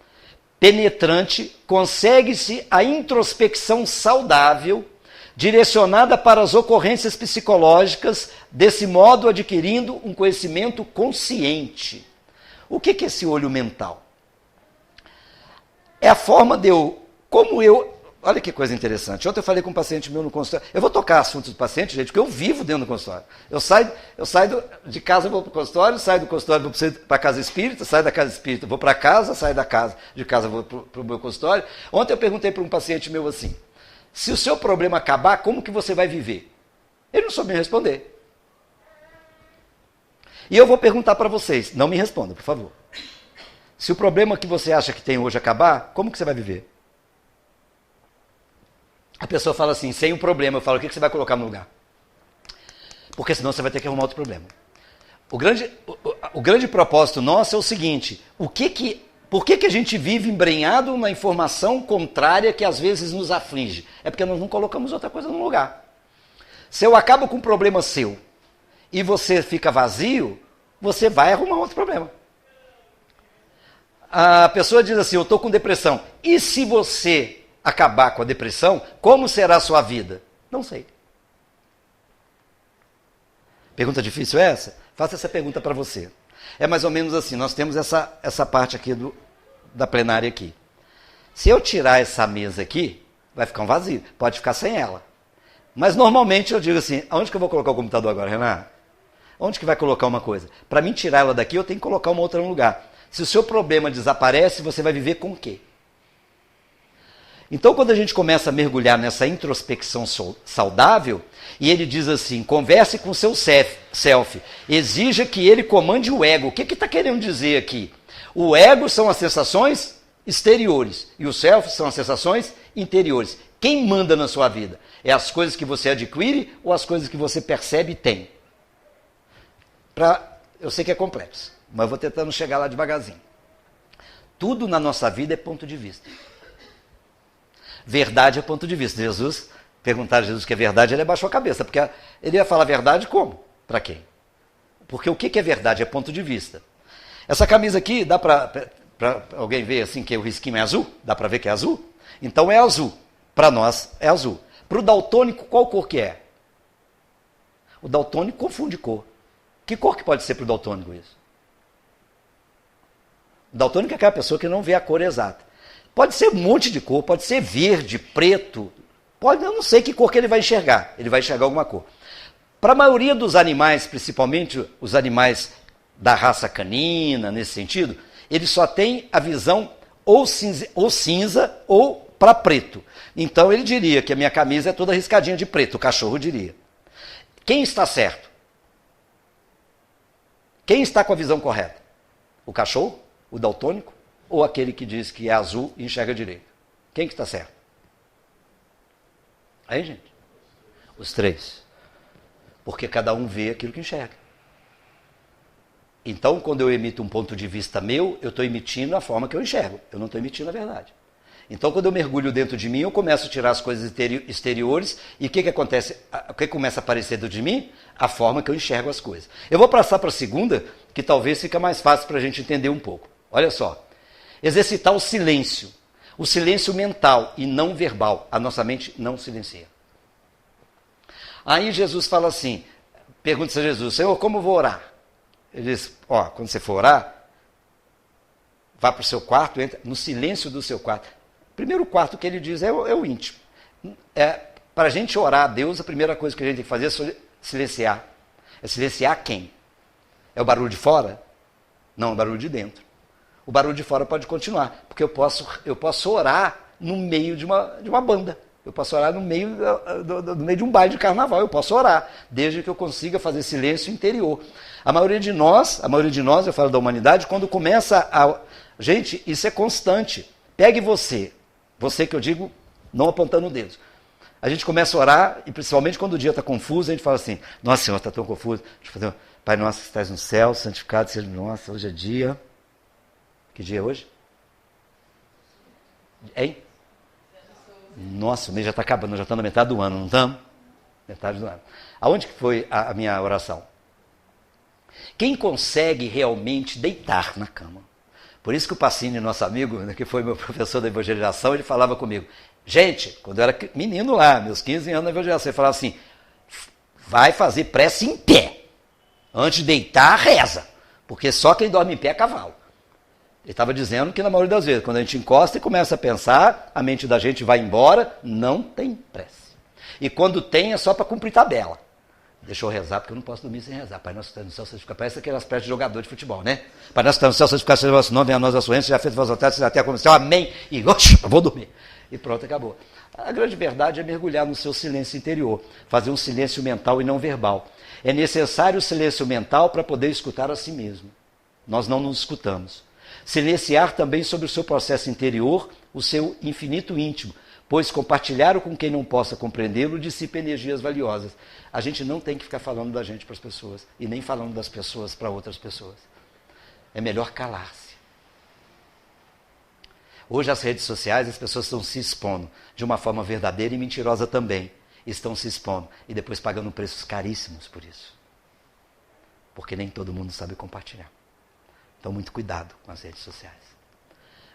Speaker 1: penetrante, consegue-se a introspecção saudável, direcionada para as ocorrências psicológicas, desse modo adquirindo um conhecimento consciente. O que é esse olho mental? É a forma de olha que coisa interessante. Ontem eu falei com um paciente meu no consultório. Eu vou tocar assuntos do paciente, gente, porque eu vivo dentro do consultório. Eu saio de casa, vou para o consultório, saio do consultório, vou para a casa espírita, saio da casa espírita, vou para casa, saio de casa vou para o meu consultório. Ontem eu perguntei para um paciente meu assim, se o seu problema acabar, como que você vai viver? Ele não soube me responder. E eu vou perguntar para vocês, não me respondam, por favor. Se o problema que você acha que tem hoje acabar, como que você vai viver? A pessoa fala assim, sem um problema, eu falo, o que você vai colocar no lugar? Porque senão você vai ter que arrumar outro problema. O grande propósito nosso é o seguinte, por que a gente vive embrenhado na informação contrária que às vezes nos aflige? É porque nós não colocamos outra coisa no lugar. Se eu acabo com um problema seu e você fica vazio, você vai arrumar outro problema. A pessoa diz assim, eu estou com depressão. E se você acabar com a depressão, como será a sua vida? Não sei. Pergunta difícil essa? Faça essa pergunta para você. É mais ou menos assim, nós temos essa parte aqui da plenária aqui. Se eu tirar essa mesa aqui, vai ficar um vazio, pode ficar sem ela. Mas normalmente eu digo assim, aonde que eu vou colocar o computador agora, Renato? Onde que vai colocar uma coisa? Para mim tirar ela daqui, eu tenho que colocar uma outra no lugar. Se o seu problema desaparece, você vai viver com o quê? Então, quando a gente começa a mergulhar nessa introspecção saudável, e ele diz assim, converse com o seu self, exija que ele comande o ego. O que está querendo dizer aqui? O ego são as sensações exteriores, e o self são as sensações interiores. Quem manda na sua vida? É as coisas que você adquire ou as coisas que você percebe e tem? Eu sei que é complexo, mas eu vou tentando chegar lá devagarzinho. Tudo na nossa vida é ponto de vista. Verdade é ponto de vista. Jesus, perguntar a Jesus o que é verdade, ele abaixou a cabeça, porque ele ia falar verdade como? Para quem? Porque o que é verdade? É ponto de vista. Essa camisa aqui, dá para alguém ver assim que o risquinho é azul? Dá para ver que é azul? Então é azul. Para nós é azul. Para o daltônico, qual cor que é? O daltônico confunde cor. Que cor que pode ser para o daltônico isso? O daltônico é aquela pessoa que não vê a cor exata. Pode ser um monte de cor, pode ser verde, preto, eu não sei que cor que ele vai enxergar. Ele vai enxergar alguma cor. Para a maioria dos animais, principalmente os animais da raça canina, nesse sentido, ele só tem a visão ou cinza ou para preto. Então ele diria que a minha camisa é toda riscadinha de preto, o cachorro diria. Quem está certo? Quem está com a visão correta? O cachorro, o daltônico, ou aquele que diz que é azul e enxerga direito? Quem que está certo? Aí, gente? Os três. Porque cada um vê aquilo que enxerga. Então, quando eu emito um ponto de vista meu, eu estou emitindo a forma que eu enxergo. Eu não estou emitindo a verdade. Então, quando eu mergulho dentro de mim, eu começo a tirar as coisas exteriores. E o que acontece? O que começa a aparecer dentro de mim? A forma que eu enxergo as coisas. Eu vou passar para a segunda, que talvez fica mais fácil para a gente entender um pouco. Olha só. Exercitar o silêncio. O silêncio mental e não verbal. A nossa mente não silencia. Aí Jesus fala assim, pergunta a Jesus, Senhor, como eu vou orar? Ele diz, quando você for orar, vá para o seu quarto, entra no silêncio do seu quarto. O primeiro quarto que ele diz é o íntimo. Para a gente orar a Deus, a primeira coisa que a gente tem que fazer é silenciar. É silenciar quem? É o barulho de fora? Não, é o barulho de dentro. O barulho de fora pode continuar, porque eu posso orar no meio de uma banda. Eu posso orar no meio de um baile de carnaval, eu posso orar, desde que eu consiga fazer silêncio interior. A maioria de nós, eu falo da humanidade, quando começa a... Gente, isso é constante. Pegue você que eu digo, não apontando o dedo. A gente começa a orar, e principalmente quando o dia está confuso, a gente fala assim, nossa Senhor, está tão confuso. Deixa eu fazer, Pai nosso que estás no céu, santificado seja nosso, hoje é dia... Que dia é hoje? Hein? Nossa, o mês já está acabando, já estamos na metade do ano, não estamos? Metade do ano. Aonde que foi a minha oração? Quem consegue realmente deitar na cama? Por isso que o Pacini, nosso amigo, que foi meu professor da evangelização, ele falava comigo, gente, quando eu era menino lá, meus 15 anos na evangelização, ele falava assim, vai fazer prece em pé. Antes de deitar, reza. Porque só quem dorme em pé é cavalo. Ele estava dizendo que na maioria das vezes, quando a gente encosta e começa a pensar, a mente da gente vai embora, não tem prece. E quando tem, é só para cumprir tabela. Deixa eu rezar, porque eu não posso dormir sem rezar. Pai nosso que estás no céu, santificado. Parece aquelas preces de jogador de futebol, né? Pai nosso que estás no céu, santificado seja o vosso nome, venha a nós a sua já feito a vossa vontade, seja até a como céu. Amém. E vou dormir. E pronto, acabou. A grande verdade é mergulhar no seu silêncio interior, fazer um silêncio mental e não verbal. É necessário o silêncio mental para poder escutar a si mesmo. Nós não nos escutamos. Silenciar também sobre o seu processo interior, o seu infinito íntimo, pois compartilhar com quem não possa compreendê-lo dissipa energias valiosas. A gente não tem que ficar falando da gente para as pessoas, e nem falando das pessoas para outras pessoas. É melhor calar-se. Hoje as redes sociais, as pessoas estão se expondo de uma forma verdadeira e mentirosa também. Estão se expondo e depois pagando preços caríssimos por isso. Porque nem todo mundo sabe compartilhar. Então, muito cuidado com as redes sociais.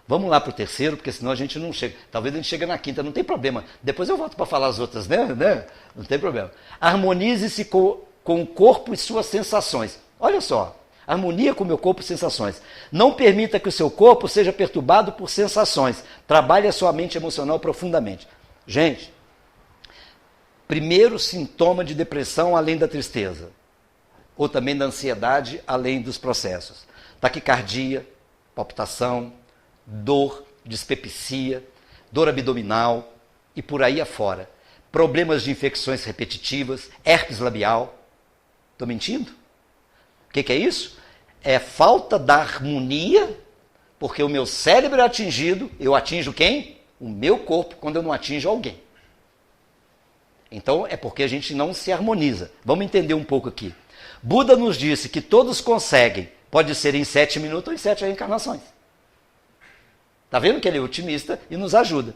Speaker 1: Vamos lá para o terceiro, porque senão a gente não chega. Talvez a gente chegue na quinta, não tem problema. Depois eu volto para falar as outras, né? Não tem problema. Harmonize-se com o corpo e suas sensações. Olha só, harmonia com o meu corpo e sensações. Não permita que o seu corpo seja perturbado por sensações. Trabalhe a sua mente emocional profundamente. Gente, primeiro sintoma de depressão além da tristeza. Ou também da ansiedade além dos processos. Taquicardia, palpitação, dor, dispepsia, dor abdominal e por aí afora. Problemas de infecções repetitivas, herpes labial. Estou mentindo? O que é isso? É falta da harmonia, porque o meu cérebro é atingido, eu atinjo quem? O meu corpo, quando eu não atinjo alguém. Então é porque a gente não se harmoniza. Vamos entender um pouco aqui. Buda nos disse que todos conseguem, pode ser em 7 minutos ou em 7 reencarnações. Está vendo que ele é otimista e nos ajuda.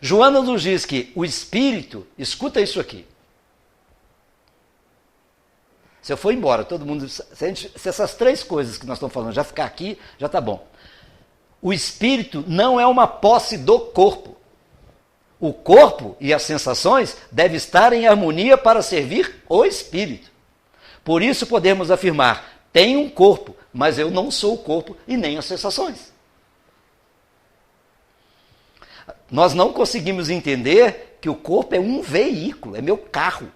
Speaker 1: Joana nos diz que o espírito, escuta isso aqui. Se eu for embora, todo mundo, se essas 3 coisas que nós estamos falando já ficar aqui, já está bom. O espírito não é uma posse do corpo. O corpo e as sensações devem estar em harmonia para servir o espírito. Por isso podemos afirmar, tenho um corpo, mas eu não sou o corpo e nem as sensações. Nós não conseguimos entender que o corpo é um veículo, é meu carro.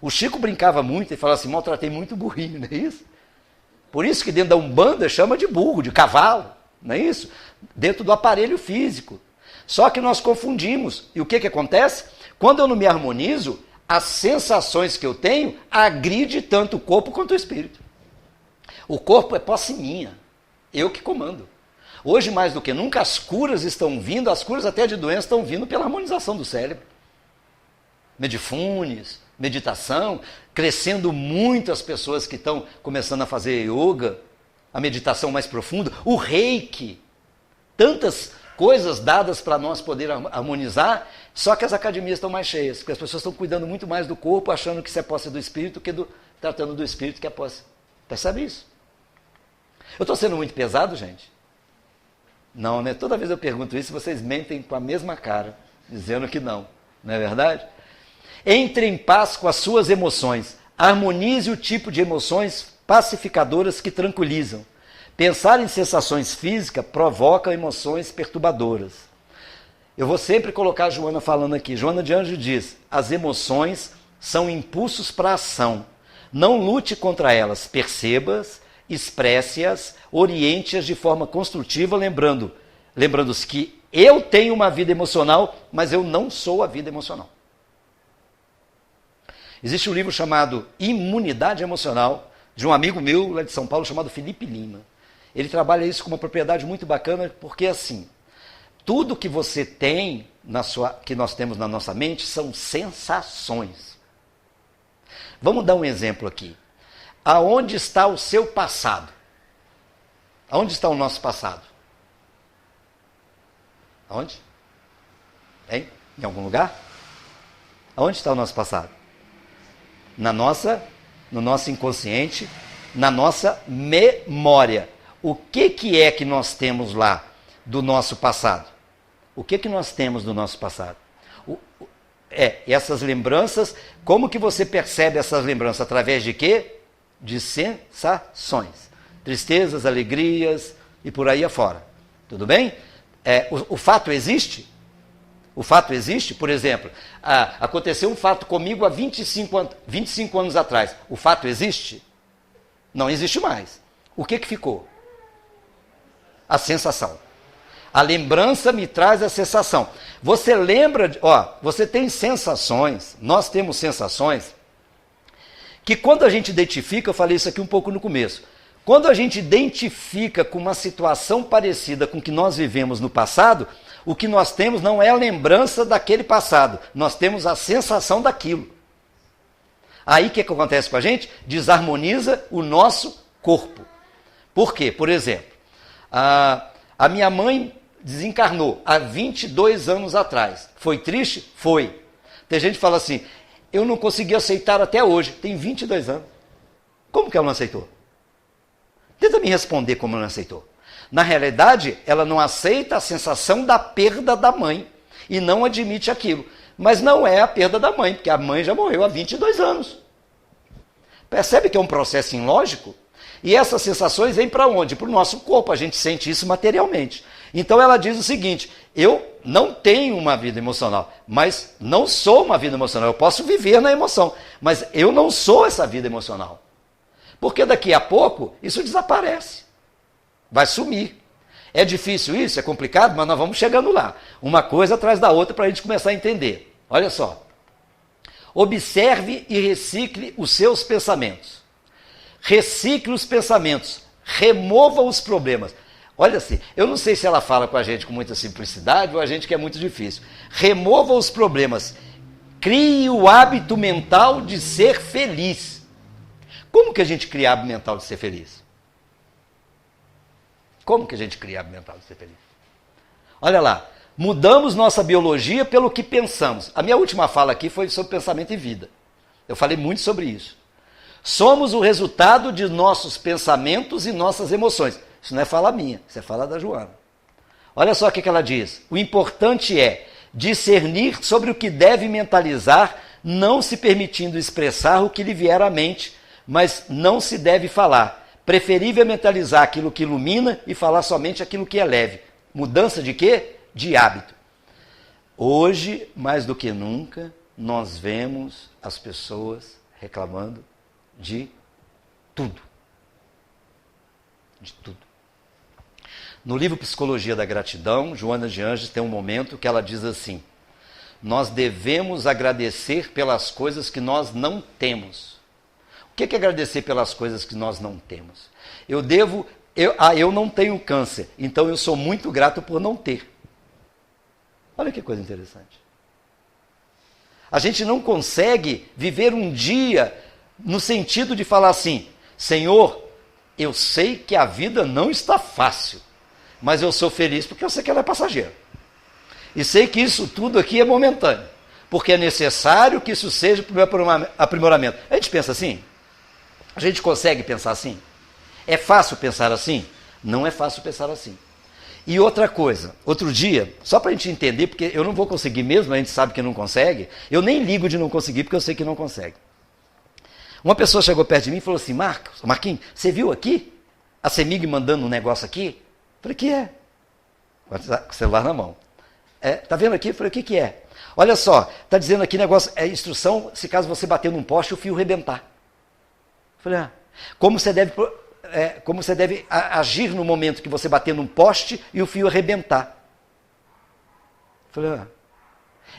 Speaker 1: O Chico brincava muito e falava assim, maltratei muito burrinho, não é isso? Por isso que dentro da Umbanda chama de burro, de cavalo, não é isso? Dentro do aparelho físico. Só que nós confundimos. E o que acontece? Quando eu não me harmonizo, as sensações que eu tenho agridem tanto o corpo quanto o espírito. O corpo é posse minha, eu que comando. Hoje, mais do que nunca, as curas estão vindo, as curas até de doenças estão vindo pela harmonização do cérebro. Medifunes, meditação, crescendo muito as pessoas que estão começando a fazer yoga, a meditação mais profunda, o reiki, tantas coisas dadas para nós poder harmonizar, só que as academias estão mais cheias, porque as pessoas estão cuidando muito mais do corpo, achando que isso é posse do espírito, que tratando do espírito que é posse. Percebe isso? Eu estou sendo muito pesado, gente? Não, né? Toda vez eu pergunto isso, vocês mentem com a mesma cara, dizendo que não. Não é verdade? Entre em paz com as suas emoções. Harmonize o tipo de emoções pacificadoras que tranquilizam. Pensar em sensações físicas provoca emoções perturbadoras. Eu vou sempre colocar a Joana falando aqui. Joana de Anjos diz, as emoções são impulsos para a ação. Não lute contra elas, perceba-as, expresse-as, oriente-as de forma construtiva, lembrando-se que eu tenho uma vida emocional, mas eu não sou a vida emocional. Existe um livro chamado Imunidade Emocional, de um amigo meu lá de São Paulo, chamado Felipe Lima. Ele trabalha isso com uma propriedade muito bacana, porque assim, tudo que você tem, que nós temos na nossa mente, são sensações. Vamos dar um exemplo aqui. Aonde está o seu passado? Aonde está o nosso passado? Aonde? Hein? Em algum lugar? Aonde está o nosso passado? No nosso inconsciente, na nossa memória. O que é que nós temos lá do nosso passado? O que nós temos do nosso passado? Essas lembranças, como que você percebe essas lembranças? Através de quê? De sensações. Tristezas, alegrias e por aí afora. Tudo bem? O fato existe? O fato existe? Por exemplo, aconteceu um fato comigo há 25 anos atrás. O fato existe? Não existe mais. O que ficou? A sensação. A lembrança me traz a sensação. Você lembra, você tem sensações, nós temos sensações, que quando a gente identifica, eu falei isso aqui um pouco no começo, quando a gente identifica com uma situação parecida com o que nós vivemos no passado, o que nós temos não é a lembrança daquele passado, nós temos a sensação daquilo. Aí o que acontece com a gente? Desarmoniza o nosso corpo. Por quê? Por exemplo, a minha mãe desencarnou há 22 anos atrás. Foi triste? Foi. Tem gente que fala assim, eu não consegui aceitar até hoje. Tem 22 anos. Como que ela não aceitou? Tenta me responder como ela não aceitou. Na realidade, ela não aceita a sensação da perda da mãe e não admite aquilo. Mas não é a perda da mãe, porque a mãe já morreu há 22 anos. Percebe que é um processo ilógico? E essas sensações vêm para onde? Para o nosso corpo, a gente sente isso materialmente. Então ela diz o seguinte, eu não tenho uma vida emocional, mas não sou uma vida emocional, eu posso viver na emoção, mas eu não sou essa vida emocional. Porque daqui a pouco isso desaparece, vai sumir. É difícil isso, é complicado, mas nós vamos chegando lá. Uma coisa atrás da outra para a gente começar a entender. Olha só, observe e recicle os seus pensamentos. Recicle os pensamentos, remova os problemas. Olha assim, eu não sei se ela fala com a gente com muita simplicidade ou a gente que é muito difícil. Remova os problemas, crie o hábito mental de ser feliz. Como que a gente cria hábito mental de ser feliz? Como que a gente cria hábito mental de ser feliz? Olha lá, Mudamos nossa biologia pelo que pensamos. A minha última fala aqui foi sobre pensamento e vida. Eu falei muito sobre isso. Somos o resultado de nossos pensamentos e nossas emoções. Isso não é fala minha, isso é fala da Joana. Olha só o que ela diz. O importante é discernir sobre o que deve mentalizar, não se permitindo expressar o que lhe vier à mente, mas não se deve falar. Preferível é mentalizar aquilo que ilumina e falar somente aquilo que é leve. Mudança de quê? De hábito. Hoje, mais do que nunca, nós vemos as pessoas reclamando de tudo. De tudo. No livro Psicologia da Gratidão, Joana de Anjos tem um momento que ela diz assim: nós devemos agradecer pelas coisas que nós não temos. O que é agradecer pelas coisas que nós não temos? Eu não tenho câncer, então eu sou muito grato por não ter. Olha que coisa interessante. A gente não consegue viver um dia no sentido de falar assim: Senhor, eu sei que a vida não está fácil, mas eu sou feliz porque eu sei que ela é passageira. E sei que isso tudo aqui é momentâneo, porque é necessário que isso seja para o meu aprimoramento. A gente pensa assim? A gente consegue pensar assim? É fácil pensar assim? Não é fácil pensar assim. E outra coisa, outro dia, só para a gente entender, porque eu não vou conseguir mesmo, a gente sabe que não consegue, eu nem ligo de não conseguir, porque eu sei que não consegue. Uma pessoa chegou perto de mim e falou assim: Marquinhos, você viu aqui? A CEMIG mandando um negócio aqui? Eu falei: que é? Com o celular na mão. Tá vendo aqui? Eu falei: o que é? Olha só, está dizendo aqui negócio, instrução, se caso você bater num poste, o fio rebentar. Eu falei: como você deve agir no momento que você bater num poste e o fio arrebentar. Eu falei: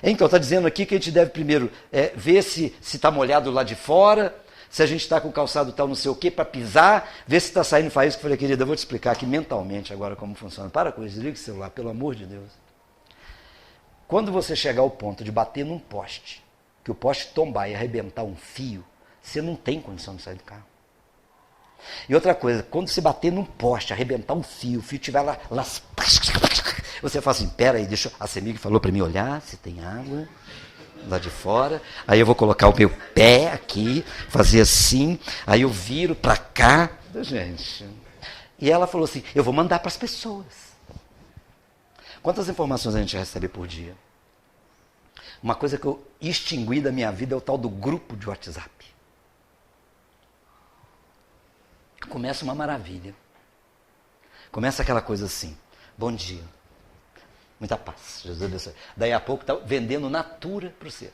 Speaker 1: então, está dizendo aqui que a gente deve primeiro ver se está molhado lá de fora, se a gente está com o calçado tal não sei o quê, para pisar, ver se está saindo faísca. Eu falei: querida, eu vou te explicar aqui mentalmente agora como funciona. Para com isso, desliga o celular, pelo amor de Deus. Quando você chegar ao ponto de bater num poste, que o poste tombar e arrebentar um fio, você não tem condição de sair do carro. E outra coisa, quando você bater num poste, arrebentar um fio, o fio estiver lá, você fala assim: pera aí, a CEMIG falou para mim olhar se tem água lá de fora, aí eu vou colocar o meu pé aqui, fazer assim, aí eu viro para cá. Gente. E ela falou assim: eu vou mandar para as pessoas. Quantas informações a gente recebe por dia? Uma coisa que eu extingui da minha vida é o tal do grupo de WhatsApp. Começa uma maravilha. Começa aquela coisa assim: bom dia, muita paz, Jesus abençoe. Daí a pouco está vendendo natura para você.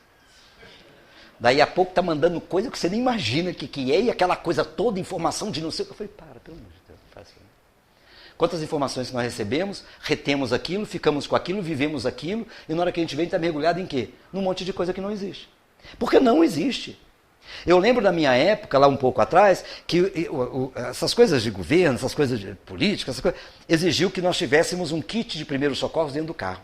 Speaker 1: Daí a pouco está mandando coisa que você nem imagina que é, e aquela coisa toda, informação de não sei o que. Eu falei: para, pelo amor de Deus, não faz assim. Quantas informações que nós recebemos, retemos aquilo, ficamos com aquilo, vivemos aquilo, e na hora que a gente vem está mergulhado em quê? Num monte de coisa que não existe. Porque não existe. Eu lembro da minha época, lá um pouco atrás, que essas coisas de governo, essas coisas de política, exigiu que nós tivéssemos um kit de primeiros socorros dentro do carro.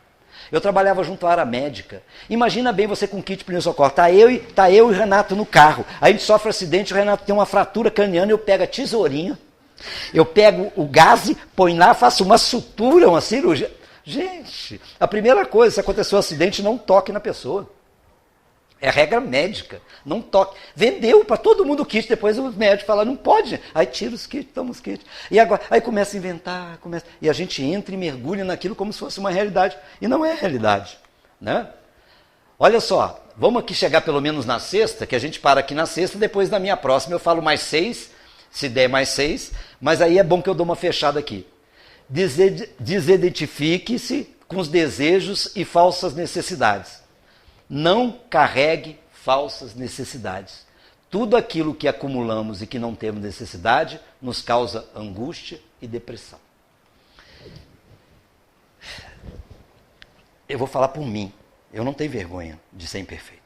Speaker 1: Eu trabalhava junto à área médica. Imagina bem você com um kit de primeiros socorros. Tá eu e o Renato no carro. Aí a gente sofre um acidente, o Renato tem uma fratura craniana, eu pego a tesourinha, eu pego o gaze, põe lá, faço uma sutura, uma cirurgia. Gente, a primeira coisa, se aconteceu um acidente, não toque na pessoa. É regra médica, não toque. Vendeu para todo mundo o kit, depois os médicos falaram: não pode. Aí tira os kits, toma os kits. E agora, aí começa a inventar, e a gente entra e mergulha naquilo como se fosse uma realidade. E não é realidade. Né? Olha só, vamos aqui chegar pelo menos na sexta, que a gente para aqui na sexta, depois na minha próxima eu falo mais 6, se der mais 6, mas aí é bom que eu dou uma fechada aqui. Desidentifique-se com os desejos e falsas necessidades. Não carregue falsas necessidades. Tudo aquilo que acumulamos e que não temos necessidade nos causa angústia e depressão. Eu vou falar por mim. Eu não tenho vergonha de ser imperfeito.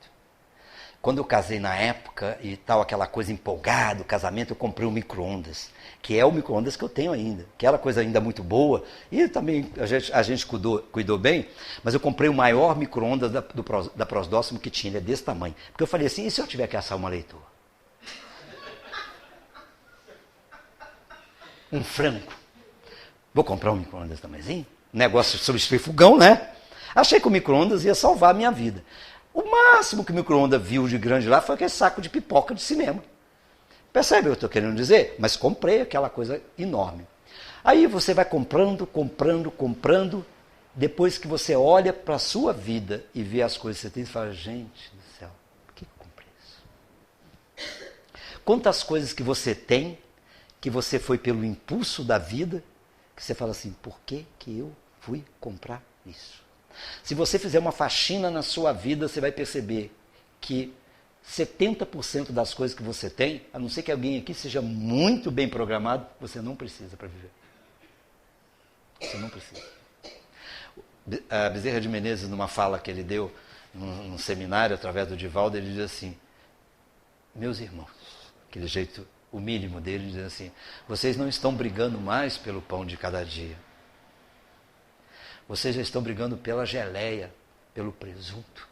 Speaker 1: Quando eu casei na época e tal, aquela coisa empolgada, o casamento, eu comprei um micro-ondas, que é o micro-ondas que eu tenho ainda, que era coisa ainda muito boa, e também a gente cuidou bem, mas eu comprei o maior micro-ondas da Prosdóximo que tinha, ele é desse tamanho. Porque eu falei assim: e se eu tiver que assar uma leitoa? Um frango. Vou comprar um micro-ondas tamanhozinho? Negócio de substituir fogão, né? Achei que o micro-ondas ia salvar a minha vida. O máximo que o micro-ondas viu de grande lá foi aquele saco de pipoca de cinema. Percebe o que eu estou querendo dizer? Mas comprei aquela coisa enorme. Aí você vai comprando, depois que você olha para a sua vida e vê as coisas que você tem, você fala, gente do céu, por que eu comprei isso? Quantas coisas que você tem, que você foi pelo impulso da vida, que você fala assim, por que eu fui comprar isso? Se você fizer uma faxina na sua vida, você vai perceber que 70% das coisas que você tem, a não ser que alguém aqui seja muito bem programado, você não precisa para viver. Você não precisa. A Bezerra de Menezes, numa fala que ele deu num seminário, através do Divaldo, ele diz assim, meus irmãos, aquele jeito, o mínimo dele, diz assim, vocês não estão brigando mais pelo pão de cada dia. Vocês já estão brigando pela geleia, pelo presunto,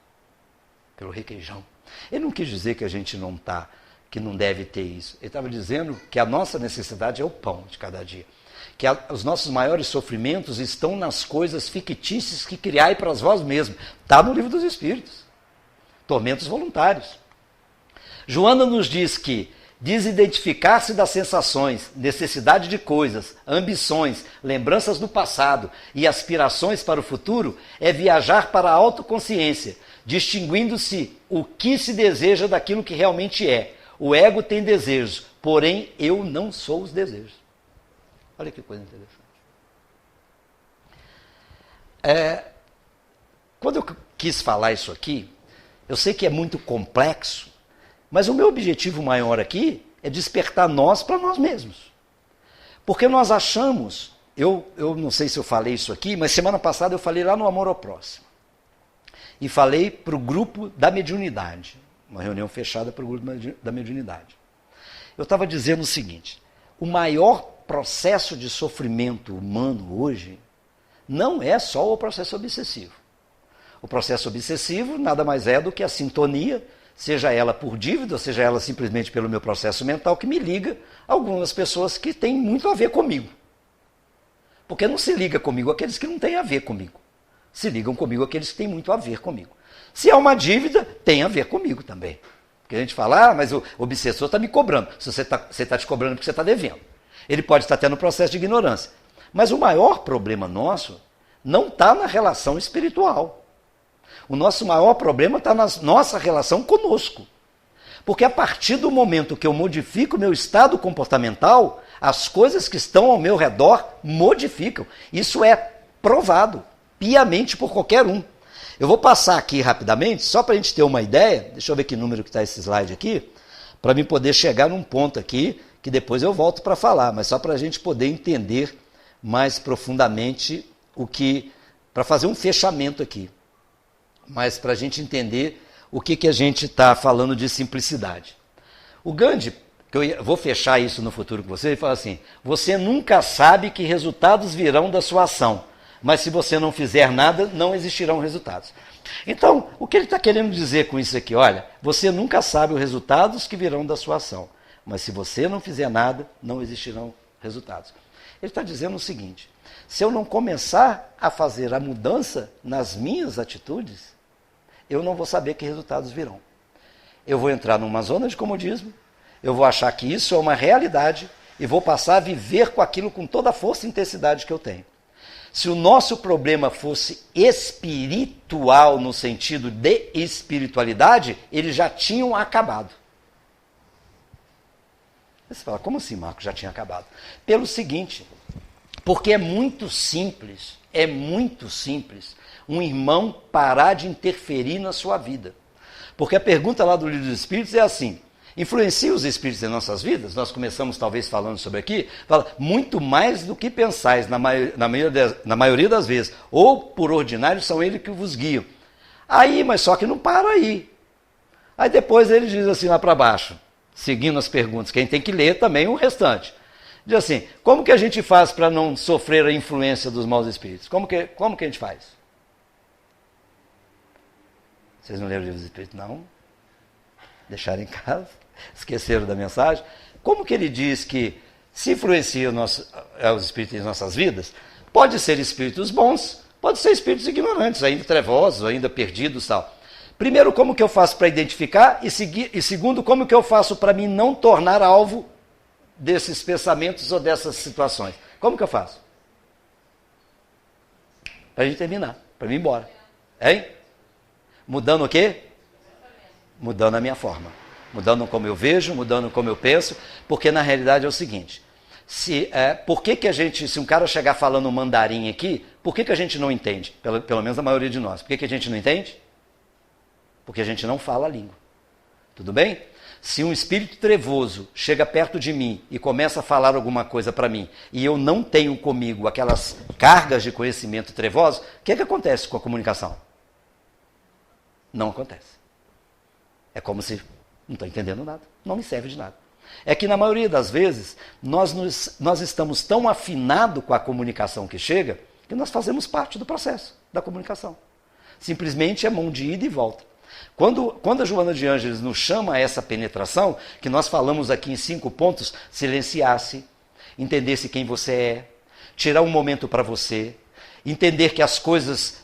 Speaker 1: pelo requeijão. Ele não quis dizer que a gente não está, que não deve ter isso. Ele estava dizendo que a nossa necessidade é o pão de cada dia. Que os nossos maiores sofrimentos estão nas coisas fictícias que criai para vós mesmos. Está no livro dos Espíritos. Tormentos voluntários. Joana nos diz que desidentificar-se das sensações, necessidade de coisas, ambições, lembranças do passado e aspirações para o futuro é viajar para a autoconsciência, distinguindo-se o que se deseja daquilo que realmente é. O ego tem desejos, porém eu não sou os desejos. Olha que coisa interessante. Quando eu quis falar isso aqui, eu sei que é muito complexo, mas o meu objetivo maior aqui é despertar nós para nós mesmos. Porque nós achamos, eu não sei se eu falei isso aqui, mas semana passada eu falei lá no Amor ao Próximo. E falei para o grupo da mediunidade, uma reunião fechada para o grupo da mediunidade. Eu estava dizendo o seguinte, o maior processo de sofrimento humano hoje não é só o processo obsessivo. O processo obsessivo nada mais é do que a sintonia, seja ela por dívida, seja ela simplesmente pelo meu processo mental, que me liga a algumas pessoas que têm muito a ver comigo. Porque não se liga comigo aqueles que não têm a ver comigo. Se ligam comigo aqueles que têm muito a ver comigo. Se é uma dívida, tem a ver comigo também. Porque a gente fala, mas o obsessor está me cobrando. Se você está te cobrando porque você está devendo. Ele pode estar tendo um processo de ignorância. Mas o maior problema nosso não está na relação espiritual. O nosso maior problema está na nossa relação conosco. Porque a partir do momento que eu modifico o meu estado comportamental, as coisas que estão ao meu redor modificam. Isso é provado piamente por qualquer um. Eu vou passar aqui rapidamente, só para a gente ter uma ideia, deixa eu ver que número que está esse slide aqui, para mim poder chegar num ponto aqui, que depois eu volto para falar, mas só para a gente poder entender mais profundamente para fazer um fechamento aqui. Mas para a gente entender o que a gente está falando de simplicidade. O Gandhi, que eu vou fechar isso no futuro com você, ele fala assim, você nunca sabe que resultados virão da sua ação, mas se você não fizer nada, não existirão resultados. Então, o que ele está querendo dizer com isso aqui? Olha, você nunca sabe os resultados que virão da sua ação, mas se você não fizer nada, não existirão resultados. Ele está dizendo o seguinte, se eu não começar a fazer a mudança nas minhas atitudes, eu não vou saber que resultados virão. Eu vou entrar numa zona de comodismo, eu vou achar que isso é uma realidade e vou passar a viver com aquilo com toda a força e intensidade que eu tenho. Se o nosso problema fosse espiritual, no sentido de espiritualidade, eles já tinham acabado. Você fala, como assim, Marcos, já tinha acabado? Pelo seguinte, porque é muito simples um irmão parar de interferir na sua vida. Porque a pergunta lá do Livro dos Espíritos é assim, influencia os espíritos em nossas vidas? Nós começamos talvez falando sobre aqui, fala, muito mais do que pensais, na maioria das vezes, ou por ordinário são eles que vos guiam. Aí, mas só que não para aí. Aí depois ele diz assim lá para baixo, seguindo as perguntas, quem tem que ler também o restante. Diz assim, como que a gente faz para não sofrer a influência dos maus espíritos? Como que a gente faz? Vocês não leram o Livro dos Espíritos? Não? Deixaram em casa? Esqueceram da mensagem? Como que ele diz que se influencia os espíritos em nossas vidas? Pode ser espíritos bons, Pode ser espíritos ignorantes, ainda trevosos, ainda perdidos e tal. Primeiro, como que eu faço para identificar? E segundo, como que eu faço para me não tornar alvo desses pensamentos ou dessas situações? Como que eu faço? Para a gente terminar, para mim ir embora. Hein? Mudando o quê? Mudando a minha forma. Mudando como eu vejo, mudando como eu penso, porque na realidade é o seguinte, por que a gente, se um cara chegar falando mandarim aqui, por que a gente não entende? Pelo menos a maioria de nós. Por que a gente não entende? Porque a gente não fala a língua. Tudo bem? Se um espírito trevoso chega perto de mim e começa a falar alguma coisa para mim, e eu não tenho comigo aquelas cargas de conhecimento trevoso, o que acontece com a comunicação? Não acontece. É como se não estou entendendo nada, não me serve de nada. É que na maioria das vezes nós estamos tão afinados com a comunicação que chega que nós fazemos parte do processo da comunicação. Simplesmente é mão de ida e volta. Quando a Joana de Ângeles nos chama a essa penetração, que nós falamos aqui em 5 pontos, silenciar-se, entender-se quem você é, tirar um momento para você, entender que as coisas,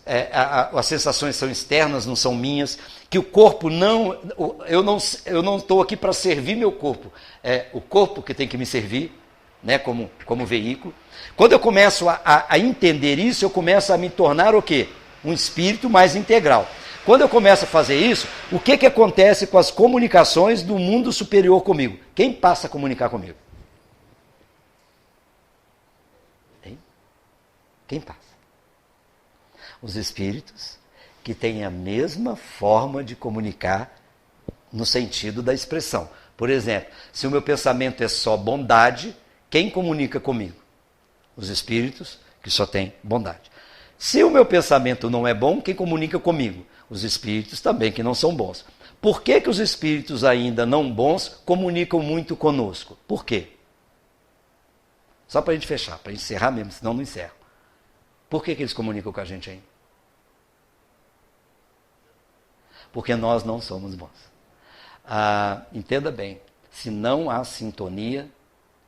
Speaker 1: as sensações são externas, não são minhas, que o corpo não, eu não estou aqui para servir meu corpo, é o corpo que tem que me servir, né, como veículo. Quando eu começo a entender isso, eu começo a me tornar o quê? Um espírito mais integral. Quando eu começo a fazer isso, o que acontece com as comunicações do mundo superior comigo? Quem passa a comunicar comigo? Hein? Quem passa? Os espíritos que têm a mesma forma de comunicar no sentido da expressão. Por exemplo, se o meu pensamento é só bondade, quem comunica comigo? Os espíritos que só têm bondade. Se o meu pensamento não é bom, quem comunica comigo? Os espíritos também que não são bons. Por que os espíritos ainda não bons comunicam muito conosco? Por quê? Só para a gente fechar, para encerrar mesmo, senão não encerro. Por que eles comunicam com a gente ainda? Porque nós não somos bons. Entenda bem, se não há sintonia,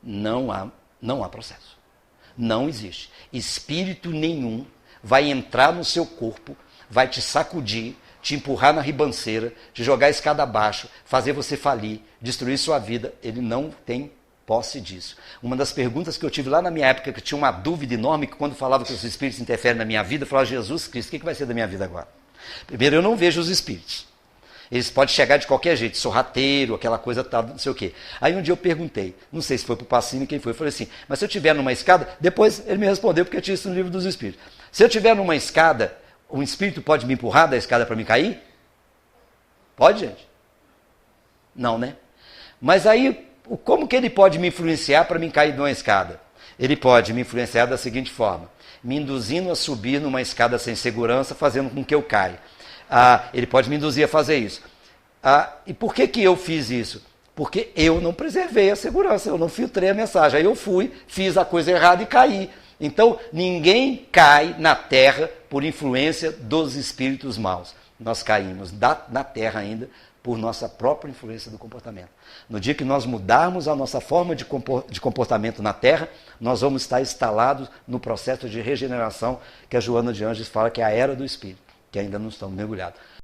Speaker 1: não há processo. Não existe. Espírito nenhum vai entrar no seu corpo, vai te sacudir, te empurrar na ribanceira, te jogar a escada abaixo, fazer você falir, destruir sua vida. Ele não tem posse disso. Uma das perguntas que eu tive lá na minha época, que eu tinha uma dúvida enorme, que quando falava que os espíritos interferem na minha vida, eu falava, Jesus Cristo, o que vai ser da minha vida agora? Primeiro, eu não vejo os espíritos. Eles podem chegar de qualquer jeito, sorrateiro, aquela coisa tal, não sei o quê. Aí um dia eu perguntei, não sei se foi para o Pacini, quem foi, eu falei assim, mas se eu estiver numa escada, depois ele me respondeu, porque eu tinha isso no livro dos espíritos. Se eu estiver numa escada, um espírito pode me empurrar da escada para me cair? Pode, gente? Não, né? Mas aí, como que ele pode me influenciar para me cair de uma escada? Ele pode me influenciar da seguinte forma, me induzindo a subir numa escada sem segurança, fazendo com que eu caia. Ele pode me induzir a fazer isso. E por que eu fiz isso? Porque eu não preservei a segurança, eu não filtrei a mensagem. Aí eu fiz a coisa errada e caí. Então, ninguém cai na terra por influência dos espíritos maus. Nós caímos na terra ainda por nossa própria influência do comportamento. No dia que nós mudarmos a nossa forma de comportamento na terra, nós vamos estar instalados no processo de regeneração que a Joana de Ângeles fala que é a era do espírito, que ainda não estamos mergulhados.